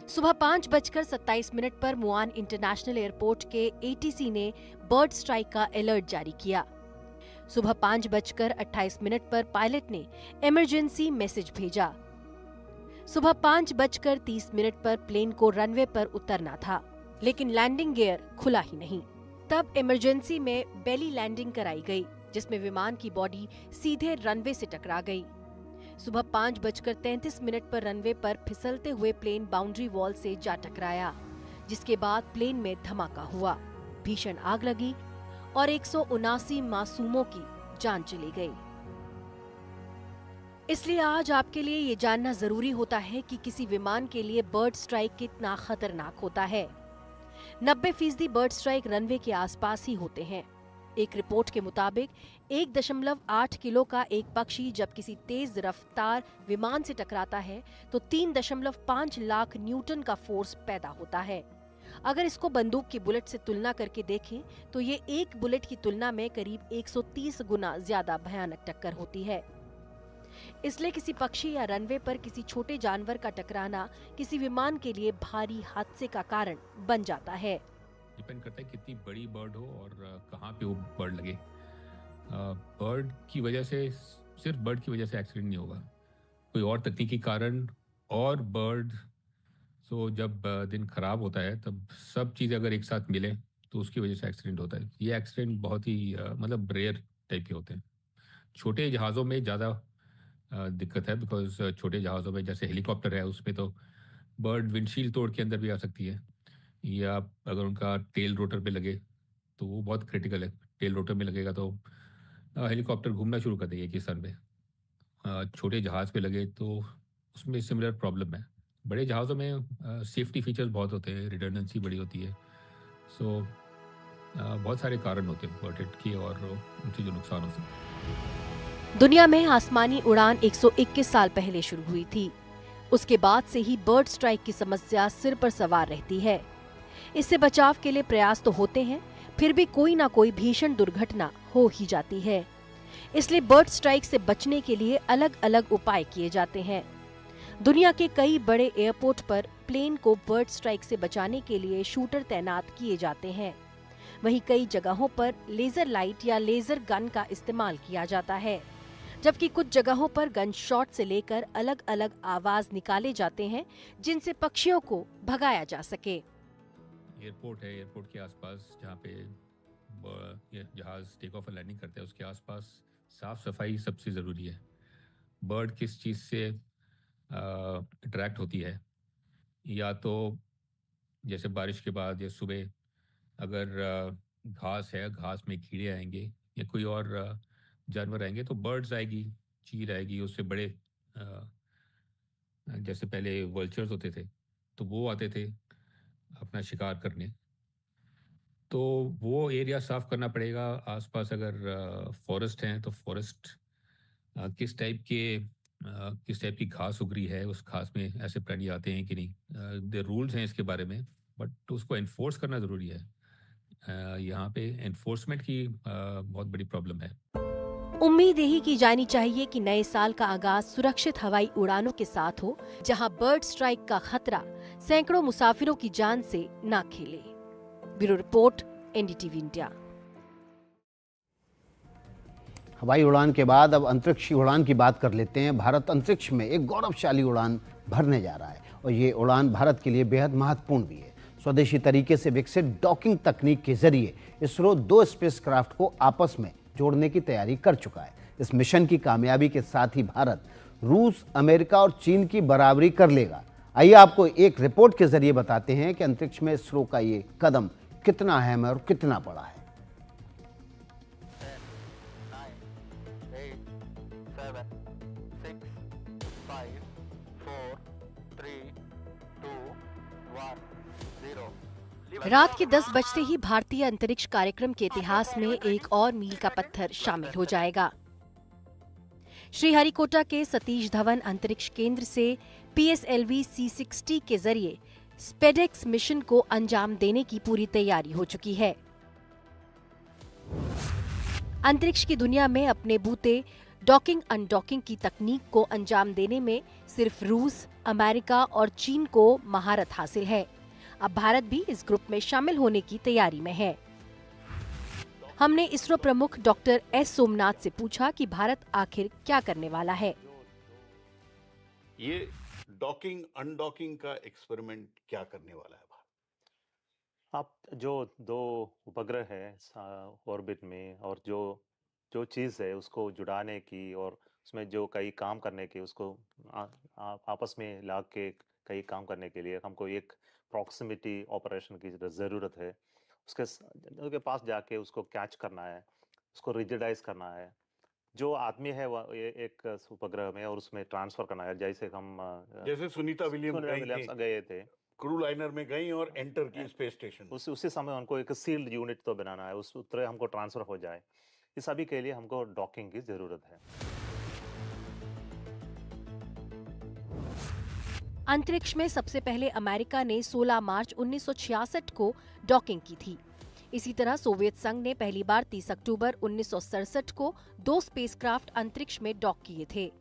[SPEAKER 21] सुबह 5:27 पर मुआन इंटरनेशनल एयरपोर्ट के ATC ने बर्ड स्ट्राइक का अलर्ट जारी किया। सुबह 5:28 पर पायलट ने इमरजेंसी मैसेज भेजा। सुबह 5:30 पर प्लेन को रनवे पर उतरना था, लेकिन लैंडिंग गियर खुला ही नहीं। तब इमरजेंसी में बेली लैंडिंग कराई गई, जिसमें विमान की बॉडी सीधे रनवे से टकरा गई। सुबह 5:33 पर रनवे पर फिसलते हुए प्लेन बाउंड्री वॉल से जा टकराया, जिसके बाद प्लेन में धमाका हुआ, भीषण आग लगी और 179 मासूमों की जान चली गई। इसलिए आज आपके लिए ये जानना जरूरी होता है कि किसी विमान के लिए बर्ड स्ट्राइक कितना खतरनाक होता है। 90% बर्ड स्ट्राइक रनवे के आसपास ही होते हैं। एक रिपोर्ट के मुताबिक 1.8 किलो का एक पक्षी जब किसी तेज रफ्तार विमान से टकराता है तो 3.5 लाख न्यूटन का फोर्स पैदा होता है। अगर इसको बंदूक की बुलेट से तुलना करके देखें तो ये एक बुलेट की तुलना में करीब 130 गुना ज्यादा भयानक टक्कर होती है। इसलिए किसी पक्षी या रनवे पर किसी छोटे जानवर का टकराना किसी विमान के लिए भारी हादसे का कारण बन जाता है।
[SPEAKER 23] डिपेंड करता है कितनी बड़ी बर्ड हो और कहाँ पे वो बर्ड लगे। बर्ड की वजह से, सिर्फ बर्ड की वजह से एक्सीडेंट नहीं होगा, कोई और तकनीकी कारण और बर्ड तो जब दिन ख़राब होता है तब सब चीज़ें अगर एक साथ मिलें तो उसकी वजह से एक्सीडेंट होता है। ये एक्सीडेंट बहुत ही मतलब रेयर टाइप के होते हैं। छोटे जहाज़ों में ज़्यादा दिक्कत है, बिकॉज़ छोटे जहाज़ों में जैसे हेलीकॉप्टर है उसमें तो बर्ड विंडशील्ड तोड़ के अंदर भी आ सकती है, या अगर उनका टेल रोटर पे लगे तो वो बहुत क्रिटिकल है। टेल रोटर में लगेगा तो हेलीकॉप्टर घूमना शुरू कर देगी किस सन पे। छोटे जहाज़ पे लगे तो उसमें सिमिलर प्रॉब्लम है। बड़े जहाज़ों में सेफ्टी फीचर्स बहुत होते हैं, रिडंडेंसी बड़ी होती है। सो बहुत सारे कारण होते हैं बर्ड हिट के और उनसे जो नुकसान हो सकते हैं।
[SPEAKER 21] दुनिया में आसमानी उड़ान 121 साल पहले शुरू हुई थी। उसके बाद से ही बर्ड स्ट्राइक की समस्या सिर पर सवार रहती है। इससे बचाव के लिए प्रयास तो होते हैं, फिर भी कोई ना कोई भीषण दुर्घटना हो ही जाती है। इसलिए बर्ड स्ट्राइक से बचने के लिए अलग अलग उपाय किए जाते हैं। दुनिया के कई बड़े एयरपोर्ट पर प्लेन को बर्ड स्ट्राइक से बचाने के लिए शूटर तैनात किए जाते हैं। वहीं कई जगहों पर लेजर लाइट या लेजर गन का इस्तेमाल किया जाता है, जबकि कुछ जगहों पर गन शॉट से लेकर अलग अलग आवाज निकाले जाते हैं जिनसे पक्षियों को भगाया जा सके।
[SPEAKER 23] एयरपोर्ट है, एयरपोर्ट के आसपास जहाँ पे ये जहाज़ टेक ऑफ और लैंडिंग करते हैं उसके आसपास साफ़ सफाई सबसे ज़रूरी है। बर्ड किस चीज़ से अट्रैक्ट होती है, या तो जैसे बारिश के बाद या सुबह अगर घास है, घास में कीड़े आएंगे या कोई और जानवर आएंगे तो बर्ड्स आएगी, चील आएगी। उससे बड़े जैसे पहले वल्चर्स होते थे तो वो आते थे अपना शिकार करने, तो वो एरिया साफ करना पड़ेगा। आसपास अगर फॉरेस्ट हैं तो फॉरेस्ट किस टाइप की घास उग रही है, उस घास में ऐसे प्राणी आते हैं कि नहीं। रूल्स हैं इसके बारे में, बट उसको एनफोर्स करना ज़रूरी है। यहाँ पे एनफोर्समेंट की बहुत बड़ी प्रॉब्लम है।
[SPEAKER 21] उम्मीद यही की जानी चाहिए कि नए साल का आगाज सुरक्षित हवाई उड़ानों के साथ हो, जहां बर्ड स्ट्राइक का खतरा सैकड़ों मुसाफिरों की जान से ना खेले। Bureau report, NDTV India.
[SPEAKER 1] हवाई उड़ान के बाद अब अंतरिक्ष उड़ान की बात कर लेते हैं। भारत अंतरिक्ष में एक गौरवशाली उड़ान भरने जा रहा है और ये उड़ान भारत के लिए बेहद महत्वपूर्ण भी है। स्वदेशी तरीके से विकसित डॉकिंग तकनीक के जरिए इसरो 2 स्पेसक्राफ्ट को आपस में जोड़ने की तैयारी कर चुका है। इस मिशन की कामयाबी के साथ ही भारत रूस, अमेरिका और चीन की बराबरी कर लेगा। आइए आपको एक रिपोर्ट के जरिए बताते हैं कि अंतरिक्ष में इसरो का ये कदम कितना अहम है और कितना बड़ा है।
[SPEAKER 5] 7, 6, 5, 4, 3, 2, 1, 0।
[SPEAKER 21] रात के 10 बजते ही भारतीय अंतरिक्ष कार्यक्रम के इतिहास में एक और मील का पत्थर शामिल हो जाएगा। श्रीहरिकोटा के सतीश धवन अंतरिक्ष केंद्र से PSLV C60 के जरिए स्पेडेक्स मिशन को अंजाम देने की पूरी तैयारी हो चुकी है। अंतरिक्ष की दुनिया में अपने बूते डॉकिंग अनडॉकिंग की तकनीक को अंजाम देने में सिर्फ रूस, अमेरिका और चीन को महारत हासिल है। अब भारत भी इस ग्रुप में शामिल होने की तैयारी में है। हमने इसरो प्रमुख डॉक्टर S सोमनाथ से पूछा कि भारत आखिर क्या करने वाला है।
[SPEAKER 3] ये डॉकिंग अनडॉकिंग का एक्सपेरिमेंट क्या करने वाला है भारत?
[SPEAKER 7] आप जो 2 उपग्रह है ऑर्बिट में और जो चीज़ है उसको जुड़ाने की और उसमें जो कई काम करने के उसको आपस में ला के कई काम करने के लिए हमको एक प्रॉक्सिमिटी ऑपरेशन की ज़रूरत है। उसके पास जाके उसको कैच करना है, उसको रिजिडाइज करना है। जो आदमी है वो एक उपग्रह में और उसमें ट्रांसफर करना है।
[SPEAKER 3] जैसे सुनीता विलियम्स
[SPEAKER 7] गए थे,
[SPEAKER 3] क्रू लाइनर में गई और एंटर की स्पेस स्टेशन।
[SPEAKER 7] उसी समय उनको एक सील्ड यूनिट तो बनाना है, उस तरह हमको ट्रांसफर हो जाए। इस सभी के लिए हमको डॉकिंग की जरूरत है।
[SPEAKER 21] अंतरिक्ष में सबसे पहले अमेरिका ने 16 मार्च 1966 को डॉकिंग की थी। इसी तरह सोवियत संघ ने पहली बार 30 अक्टूबर 1967 को 2 स्पेसक्राफ्ट अंतरिक्ष में डॉक किए थे,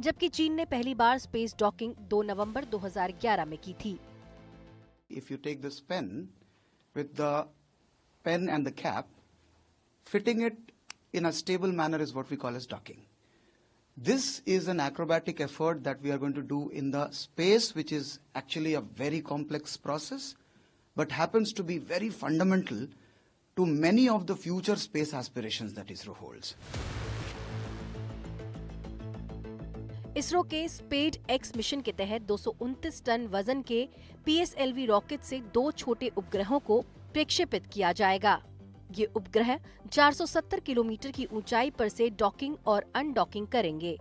[SPEAKER 21] जबकि चीन ने पहली बार स्पेस डॉकिंग 2 नवंबर 2011 में की थी।
[SPEAKER 8] If you take this pen with the pen and the cap, fitting it in a stable manner is what we call as docking. This is an acrobatic effort that we are going to do in the space, which is actually a very complex process, but happens to be very fundamental to many of the future space aspirations that ISRO holds.
[SPEAKER 21] ISRO के spade x mission के तहत 229 ton वजन के PSLV rocket से 2 छोटे उपग्रहों को प्रक्षेपित किया जाएगा। ये उपग्रह 470 किलोमीटर की ऊंचाई पर से डॉकिंग और अनडॉकिंग करेंगे।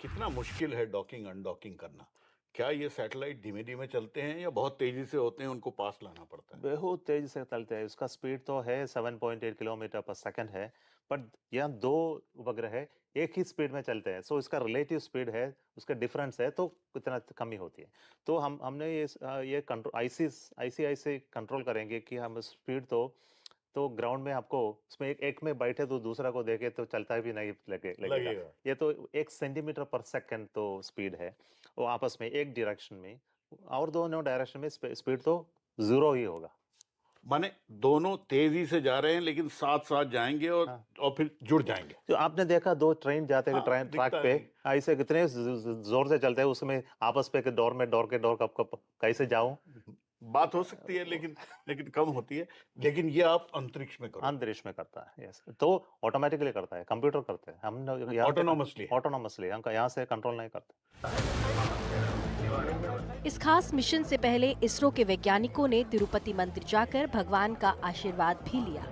[SPEAKER 3] कितना मुश्किल है डॉकिंग अनडॉकिंग करना? क्या ये सैटेलाइट धीमे धीमे चलते हैं या बहुत तेजी से होते हैं, उनको पास लाना पड़ता है?
[SPEAKER 7] बहुत तेजी से चलते हैं। उसका स्पीड तो है 7.8 किलोमीटर पर सेकंड है, पर यहाँ 2 उपग्रह है एक ही स्पीड में चलते हैं, सो इसका रिलेटिव स्पीड है, उसका डिफरेंस है, तो कितना कमी होती है। तो हमने ये कंट्रोल IC कंट्रोल करेंगे कि हम स्पीड तो ग्राउंड में आपको उसमें एक में बैठे तो दूसरा को देखे तो चलता भी नहीं लगेगा। ये तो 1 सेंटीमीटर पर सेकंड तो स्पीड है, वो आपस में एक डायरेक्शन में, और दोनों डायरेक्शन में स्पीड तो 0 ही होगा।
[SPEAKER 3] माने दोनों तेजी से जा रहे हैं लेकिन साथ साथ जाएंगे और फिर जुड़ जाएंगे।
[SPEAKER 7] जो आपने देखा 2 ट्रेन जाते हैं ट्रेन ट्रैक पे, ऐसे कितने जोर से चलते हैं, उसमें आपस पे डोर के डोर कब कैसे जाऊं,
[SPEAKER 3] बात हो सकती है लेकिन कम होती है। लेकिन ये आप अंतरिक्ष में करो।
[SPEAKER 7] अंतरिक्ष में करता है, यस, तो ऑटोमेटिकली करता है, कंप्यूटर करते हैं, हम ऑटोनोमसली हम यहाँ से कंट्रोल नहीं करते।
[SPEAKER 21] इस खास मिशन से पहले इसरो के वैज्ञानिकों ने तिरुपति मंदिर जाकर भगवान का आशीर्वाद भी लिया।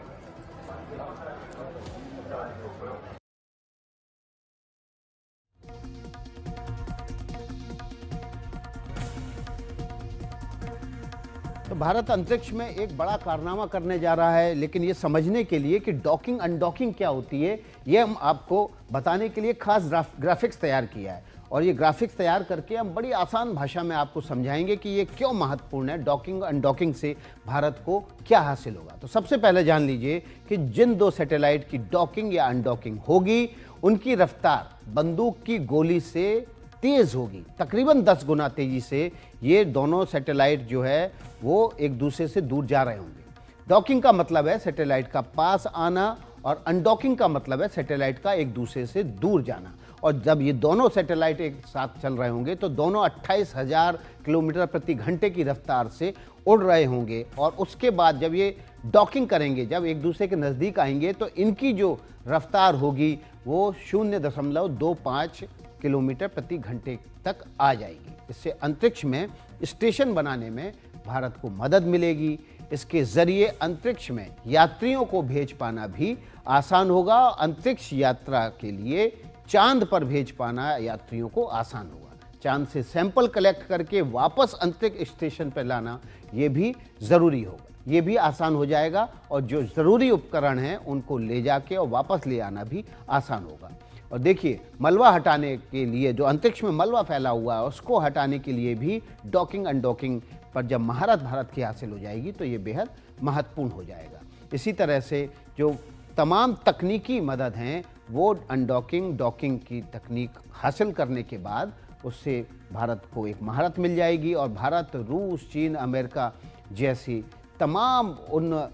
[SPEAKER 1] तो भारत अंतरिक्ष में एक बड़ा कारनामा करने जा रहा है, लेकिन ये समझने के लिए कि डॉकिंग अनडॉकिंग क्या होती है, ये हम आपको बताने के लिए खास ग्राफिक्स तैयार किया है। और ये ग्राफिक्स तैयार करके हम बड़ी आसान भाषा में आपको समझाएंगे कि ये क्यों महत्वपूर्ण है, डॉकिंग अनडॉकिंग से भारत को क्या हासिल होगा। तो सबसे पहले जान लीजिए कि जिन 2 सैटेलाइट की डॉकिंग या अनडॉकिंग होगी, उनकी रफ्तार बंदूक की गोली से तेज होगी, तकरीबन 10 गुना तेजी से ये दोनों सैटेलाइट जो है वो एक दूसरे से दूर जा रहे होंगे। डॉकिंग का मतलब है सैटेलाइट का पास आना, और अनडॉकिंग का मतलब है सैटेलाइट का एक दूसरे से दूर जाना। और जब ये दोनों सैटेलाइट एक साथ चल रहे होंगे तो दोनों 28,000 किलोमीटर प्रति घंटे की रफ्तार से उड़ रहे होंगे, और उसके बाद जब ये डॉकिंग करेंगे, जब एक दूसरे के नज़दीक आएंगे, तो इनकी जो रफ्तार होगी वो 0.25 किलोमीटर प्रति घंटे तक आ जाएगी। इससे अंतरिक्ष में स्टेशन बनाने में भारत को मदद मिलेगी। इसके जरिए अंतरिक्ष में यात्रियों को भेज पाना भी आसान होगा। अंतरिक्ष यात्रा के लिए चांद पर भेज पाना यात्रियों को आसान होगा। चांद से सैंपल कलेक्ट करके वापस अंतरिक्ष स्टेशन पर लाना ये भी ज़रूरी होगा, ये भी आसान हो जाएगा। और जो ज़रूरी उपकरण हैं उनको ले जाके और वापस ले आना भी आसान होगा। और देखिए, मलबा हटाने के लिए, जो अंतरिक्ष में मलबा फैला हुआ है उसको हटाने के लिए भी डॉकिंग अनडॉकिंग पर जब महारत भारत की हासिल हो जाएगी तो ये बेहद महत्वपूर्ण हो जाएगा। इसी तरह से जो तमाम तकनीकी मदद हैं वो अनडॉकिंग डॉकिंग की तकनीक हासिल करने के बाद उससे भारत को एक महारत मिल जाएगी, और भारत रूस, चीन, अमेरिका जैसी तमाम उन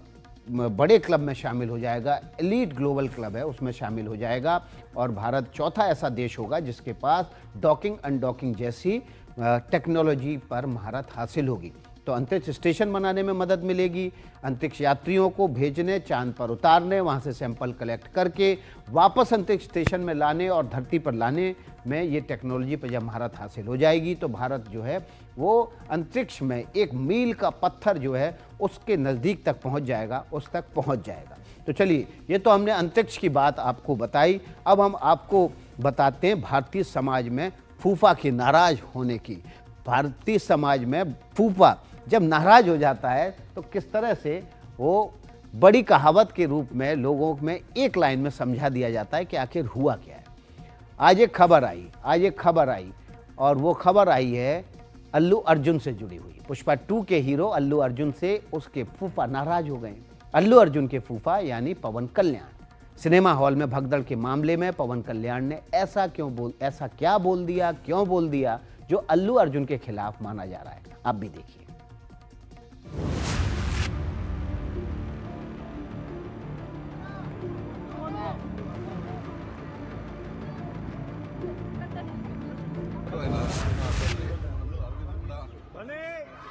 [SPEAKER 1] बड़े क्लब में शामिल हो जाएगा। एलीट ग्लोबल क्लब है उसमें शामिल हो जाएगा, और भारत चौथा ऐसा देश होगा जिसके पास डॉकिंग अनडॉकिंग जैसी टेक्नोलॉजी पर महारत हासिल होगी। तो अंतरिक्ष स्टेशन बनाने में मदद मिलेगी, अंतरिक्ष यात्रियों को भेजने, चांद पर उतारने, वहाँ से सैंपल कलेक्ट करके वापस अंतरिक्ष स्टेशन में लाने और धरती पर लाने में ये टेक्नोलॉजी पर जब महारत हासिल हो जाएगी तो भारत जो है वो अंतरिक्ष में एक मील का पत्थर जो है उसके नज़दीक तक पहुँच जाएगा, उस तक पहुँच जाएगा। तो चलिए, ये तो हमने अंतरिक्ष की बात आपको बताई। अब हम आपको बताते हैं भारतीय समाज में फूफा के नाराज होने की। भारतीय समाज में फूफा जब नाराज हो जाता है तो किस तरह से वो बड़ी कहावत के रूप में लोगों में एक लाइन में समझा दिया जाता है कि आखिर हुआ क्या है। आज एक खबर आई और वो खबर आई है अल्लू अर्जुन से जुड़ी हुई। पुष्पा 2 के हीरो अल्लू अर्जुन से उसके फूफा नाराज हो गए। अल्लू अर्जुन के फूफा यानी पवन कल्याण। सिनेमा हॉल में भगदड़ के मामले में पवन कल्याण ने ऐसा क्या बोल दिया जो अल्लू अर्जुन के खिलाफ माना जा रहा है। आप भी देखिए।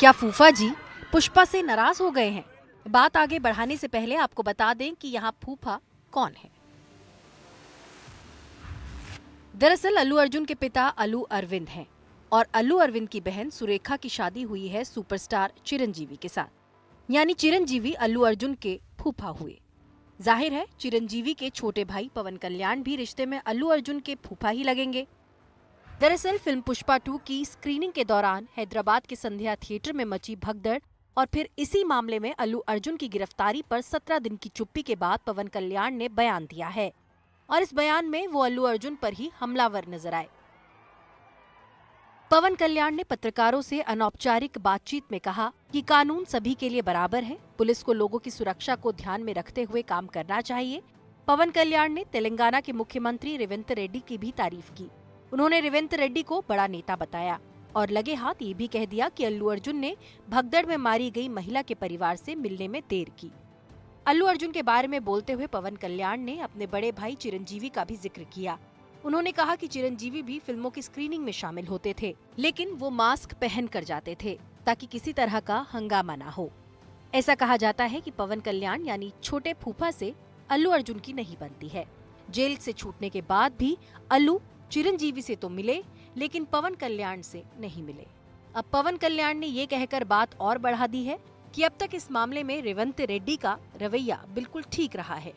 [SPEAKER 21] क्या फूफा जी पुष्पा से नाराज हो गए हैं? बात आगे बढ़ाने से पहले आपको बता दें कि यहाँ फूफा कौन है। दरअसल अल्लू अर्जुन के पिता अल्लू अरविंद हैं और अल्लू अरविंद की बहन सुरेखा की शादी हुई है सुपरस्टार चिरंजीवी के साथ, यानी चिरंजीवी अल्लू अर्जुन के फूफा हुए। जाहिर है चिरंजीवी के छोटे भाई पवन कल्याण भी रिश्ते में अल्लू अर्जुन के फूफा ही लगेंगे। दरअसल फिल्म पुष्पा 2 की स्क्रीनिंग के दौरान हैदराबाद के संध्या थिएटर में मची भगदड़ और फिर इसी मामले में अल्लू अर्जुन की गिरफ्तारी पर 17 दिन की चुप्पी के बाद पवन कल्याण ने बयान दिया है और इस बयान में वो अल्लू अर्जुन पर ही हमलावर नजर आए। पवन कल्याण ने पत्रकारों से अनौपचारिक बातचीत में कहा कि कानून सभी के लिए बराबर है, पुलिस को लोगों की सुरक्षा को ध्यान में रखते हुए काम करना चाहिए। पवन कल्याण ने तेलंगाना के मुख्यमंत्री रेवंत रेड्डी की भी तारीफ की। उन्होंने रेवंत रेड्डी को बड़ा नेता बताया और लगे हाथ ये भी कह दिया कि अल्लू अर्जुन ने भगदड़ में मारी गई महिला के परिवार से मिलने में देर की। अल्लू अर्जुन के बारे में बोलते हुए पवन कल्याण ने अपने बड़े भाई चिरंजीवी का भी जिक्र किया। उन्होंने कहा कि चिरंजीवी भी फिल्मों की स्क्रीनिंग में शामिल होते थे, लेकिन वो मास्क पहन कर जाते थे ताकि किसी तरह का हंगामा ना हो। ऐसा कहा जाता है कि पवन कल्याण यानी छोटे फूफा से अल्लू अर्जुन की नहीं बनती है। जेल से छूटने के बाद भी अल्लू चिरंजीवी से तो मिले, लेकिन पवन कल्याण से नहीं मिले। अब पवन कल्याण ने ये कहकर बात और बढ़ा दी है कि अब तक इस मामले में रेवंत रेड्डी का रवैया बिल्कुल ठीक रहा है।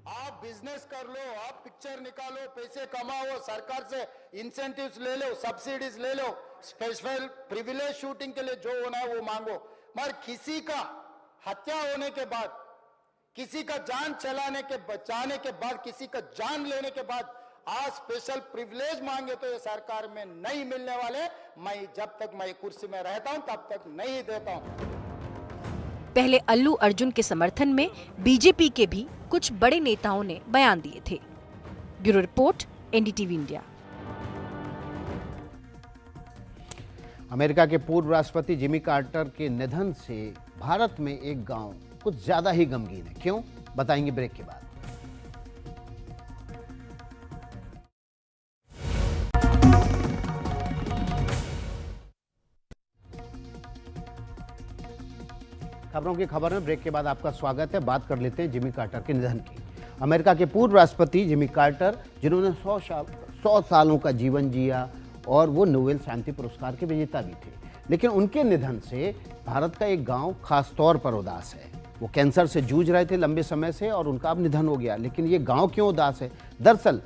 [SPEAKER 2] आप बिजनेस कर लो, आप पिक्चर निकालो, पैसे कमाओ, सरकार से इंसेंटिव्स ले लो, सब्सिडीज ले लो, स्पेशल प्रिविलेज शूटिंग के लिए जो होना है वो मांगो, मगर किसी का हत्या होने के बाद, किसी का जान बचाने के बाद, किसी का जान लेने के बाद आज स्पेशल प्रिविलेज मांगे तो ये सरकार में नहीं मिलने वाले। मैं जब तक मैं कुर्सी में रहता हूं तब तक नहीं देता हूं।
[SPEAKER 21] पहले अल्लू अर्जुन के समर्थन में बीजेपी के भी कुछ बड़े नेताओं ने बयान दिए थे। Bureau report, NDTV India.
[SPEAKER 1] America के पूर्व राष्ट्रपति जिमी कार्टर के निधन से भारत में एक गांव कुछ ज्यादा ही गमगीन है। क्यों, बताएंगे ब्रेक के बाद। खबरों की खबर में ब्रेक के बाद आपका स्वागत है। बात कर लेते हैं जिमी कार्टर के निधन की। अमेरिका के पूर्व राष्ट्रपति जिमी कार्टर, जिन्होंने 100 सालों का जीवन जिया और वो नोबेल शांति पुरस्कार के विजेता भी थे, लेकिन उनके निधन से भारत का एक गांव खास तौर पर उदास है। वो कैंसर से जूझ रहे थे लंबे समय से और उनका अब निधन हो गया। लेकिन ये गांव क्यों उदास है? दरअसल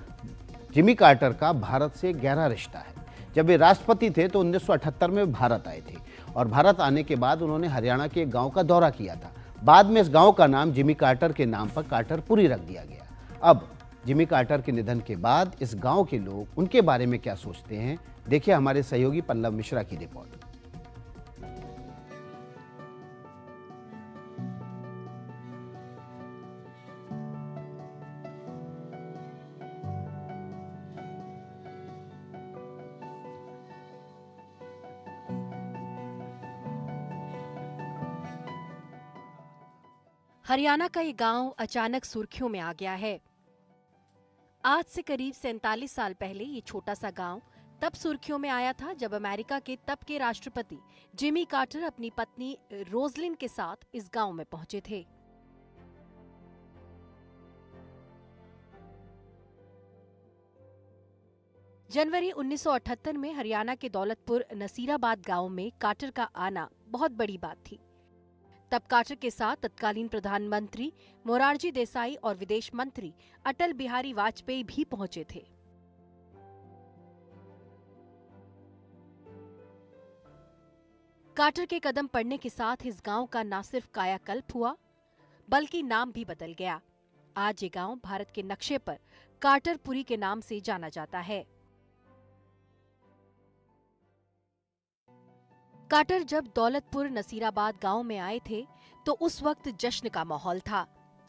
[SPEAKER 1] जिमी कार्टर का भारत से गहरा रिश्ता है। जब वे राष्ट्रपति थे तो 1978 में भारत आए थे और भारत आने के बाद उन्होंने हरियाणा के एक गांव का दौरा किया था। बाद में इस गांव का नाम जिमी कार्टर के नाम पर कार्टरपुरी रख दिया गया। अब जिमी कार्टर के निधन के बाद इस गांव के लोग उनके बारे में क्या सोचते हैं, देखिए हमारे सहयोगी पल्लव मिश्रा की रिपोर्ट।
[SPEAKER 21] हरियाणा का ये गांव अचानक सुर्खियों में आ गया है। आज से करीब 47 साल पहले ये छोटा सा गांव तब सुर्खियों में आया था जब अमेरिका के तब के राष्ट्रपति जिमी कार्टर अपनी पत्नी रोजलिन के साथ इस गांव में पहुंचे थे। जनवरी 1978 में हरियाणा के दौलतपुर नसीराबाद गांव में कार्टर का आना बहुत बड़ी बात थी। तब कार्टर के साथ तत्कालीन प्रधानमंत्री मोरारजी देसाई और विदेश मंत्री अटल बिहारी वाजपेयी भी पहुंचे थे। कार्टर के कदम पड़ने के साथ इस गांव का न सिर्फ कायाकल्प हुआ बल्कि नाम भी बदल गया। आज ये गांव भारत के नक्शे पर कार्टरपुरी के नाम से जाना जाता है। कार्टर जब दौलतपुर नसीराबाद गांव में आए थे तो उस वक्त जश्न का माहौल था।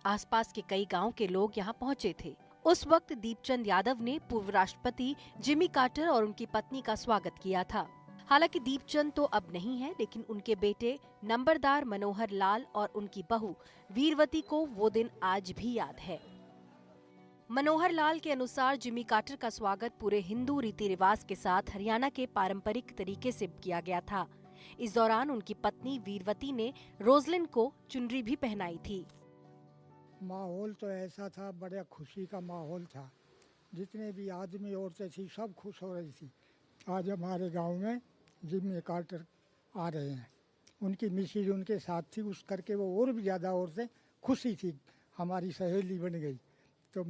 [SPEAKER 21] आसपास के कई गांव के लोग यहां पहुंचे थे। उस वक्त दीपचंद यादव ने पूर्व राष्ट्रपति जिमी कार्टर और उनकी पत्नी का स्वागत किया था। हालांकि दीपचंद तो अब नहीं है, लेकिन उनके बेटे नंबरदार मनोहर लाल और उनकी बहू वीरवती को वो दिन आज भी याद है। मनोहर लाल के अनुसार जिमी कार्टर का स्वागत पूरे हिंदू रीति रिवाज के साथ हरियाणा के पारंपरिक तरीके से किया गया था। इस दौरान उनकी पत्नी वीरवती ने रोजलिन को चुनरी भी पहनाई थी।
[SPEAKER 9] माहौल तो ऐसा था, बड़ा खुशी का माहौल था। जितने भी आदमी औरतें थी सब खुश हो रही थी। आज हमारे गांव में जिमी कार्टर आ रहे हैं, उनकी मिसेज उनके साथ थी, उस करके वो और भी ज़्यादा औरतें खुशी थी, हमारी सहेली बन गई। तो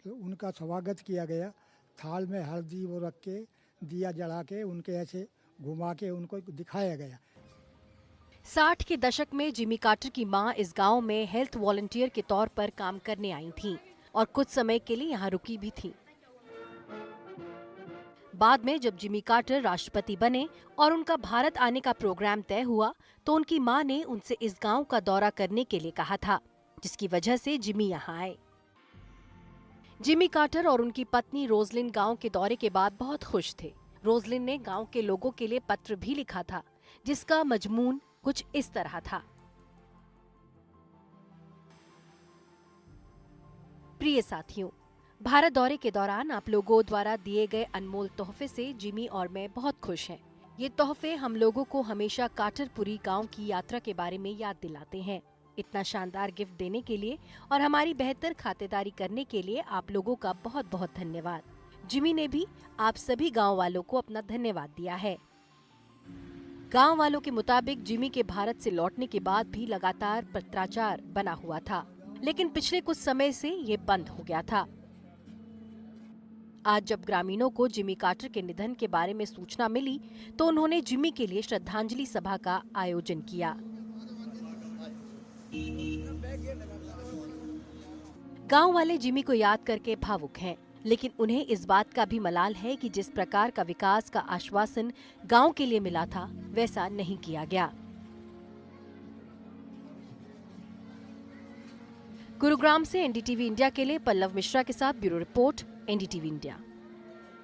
[SPEAKER 9] उनका स्वागत किया गया, थाल में हल्दी वो रख के दिया जला के उनके ऐसे घुमा के उनको दिखाया गया।
[SPEAKER 21] 60 के दशक में जिमी कार्टर की मां इस गांव में हेल्थ वॉलंटियर के तौर पर काम करने आई थीं और कुछ समय के लिए यहां रुकी भी थीं। बाद में जब जिमी कार्टर राष्ट्रपति बने और उनका भारत आने का प्रोग्राम तय हुआ तो उनकी मां ने उनसे इस गांव का दौरा करने के लिए कहा था, जिसकी वजह से जिमी यहां आए। जिमी कार्टर और उनकी पत्नी रोजलिन गांव के दौरे के बाद बहुत खुश थे। रोजलिन ने गांव के लोगों के लिए पत्र भी लिखा था, जिसका मजमून कुछ इस तरह था। प्रिय साथियों, भारत दौरे के दौरान आप लोगों द्वारा दिए गए अनमोल तोहफे से जिमी और मैं बहुत खुश हैं। ये तोहफे हम लोगों को हमेशा कार्टरपुरी गांव की यात्रा के बारे में याद दिलाते हैं। इतना शानदार गिफ्ट देने के लिए और हमारी बेहतर खातिरदारी करने के लिए आप लोगों का बहुत बहुत धन्यवाद। जिमी ने भी आप सभी गांव वालों को अपना धन्यवाद दिया है। गांव वालों के मुताबिक जिमी के भारत से लौटने के बाद भी लगातार पत्राचार बना हुआ था, लेकिन पिछले कुछ समय से ये बंद हो गया था। आज जब ग्रामीणों को जिमी कार्टर के निधन के बारे में सूचना मिली तो उन्होंने जिमी के लिए श्रद्धांजलि सभा का आयोजन किया। गांव वाले जिमी को याद करके भावुक हैं, लेकिन उन्हें इस बात का भी मलाल है कि जिस प्रकार का विकास का आश्वासन गांव के लिए मिला था वैसा नहीं किया गया। गुरुग्राम से एनडीटीवी इंडिया के लिए पल्लव मिश्रा के साथ ब्यूरो रिपोर्ट, एनडीटीवी इंडिया।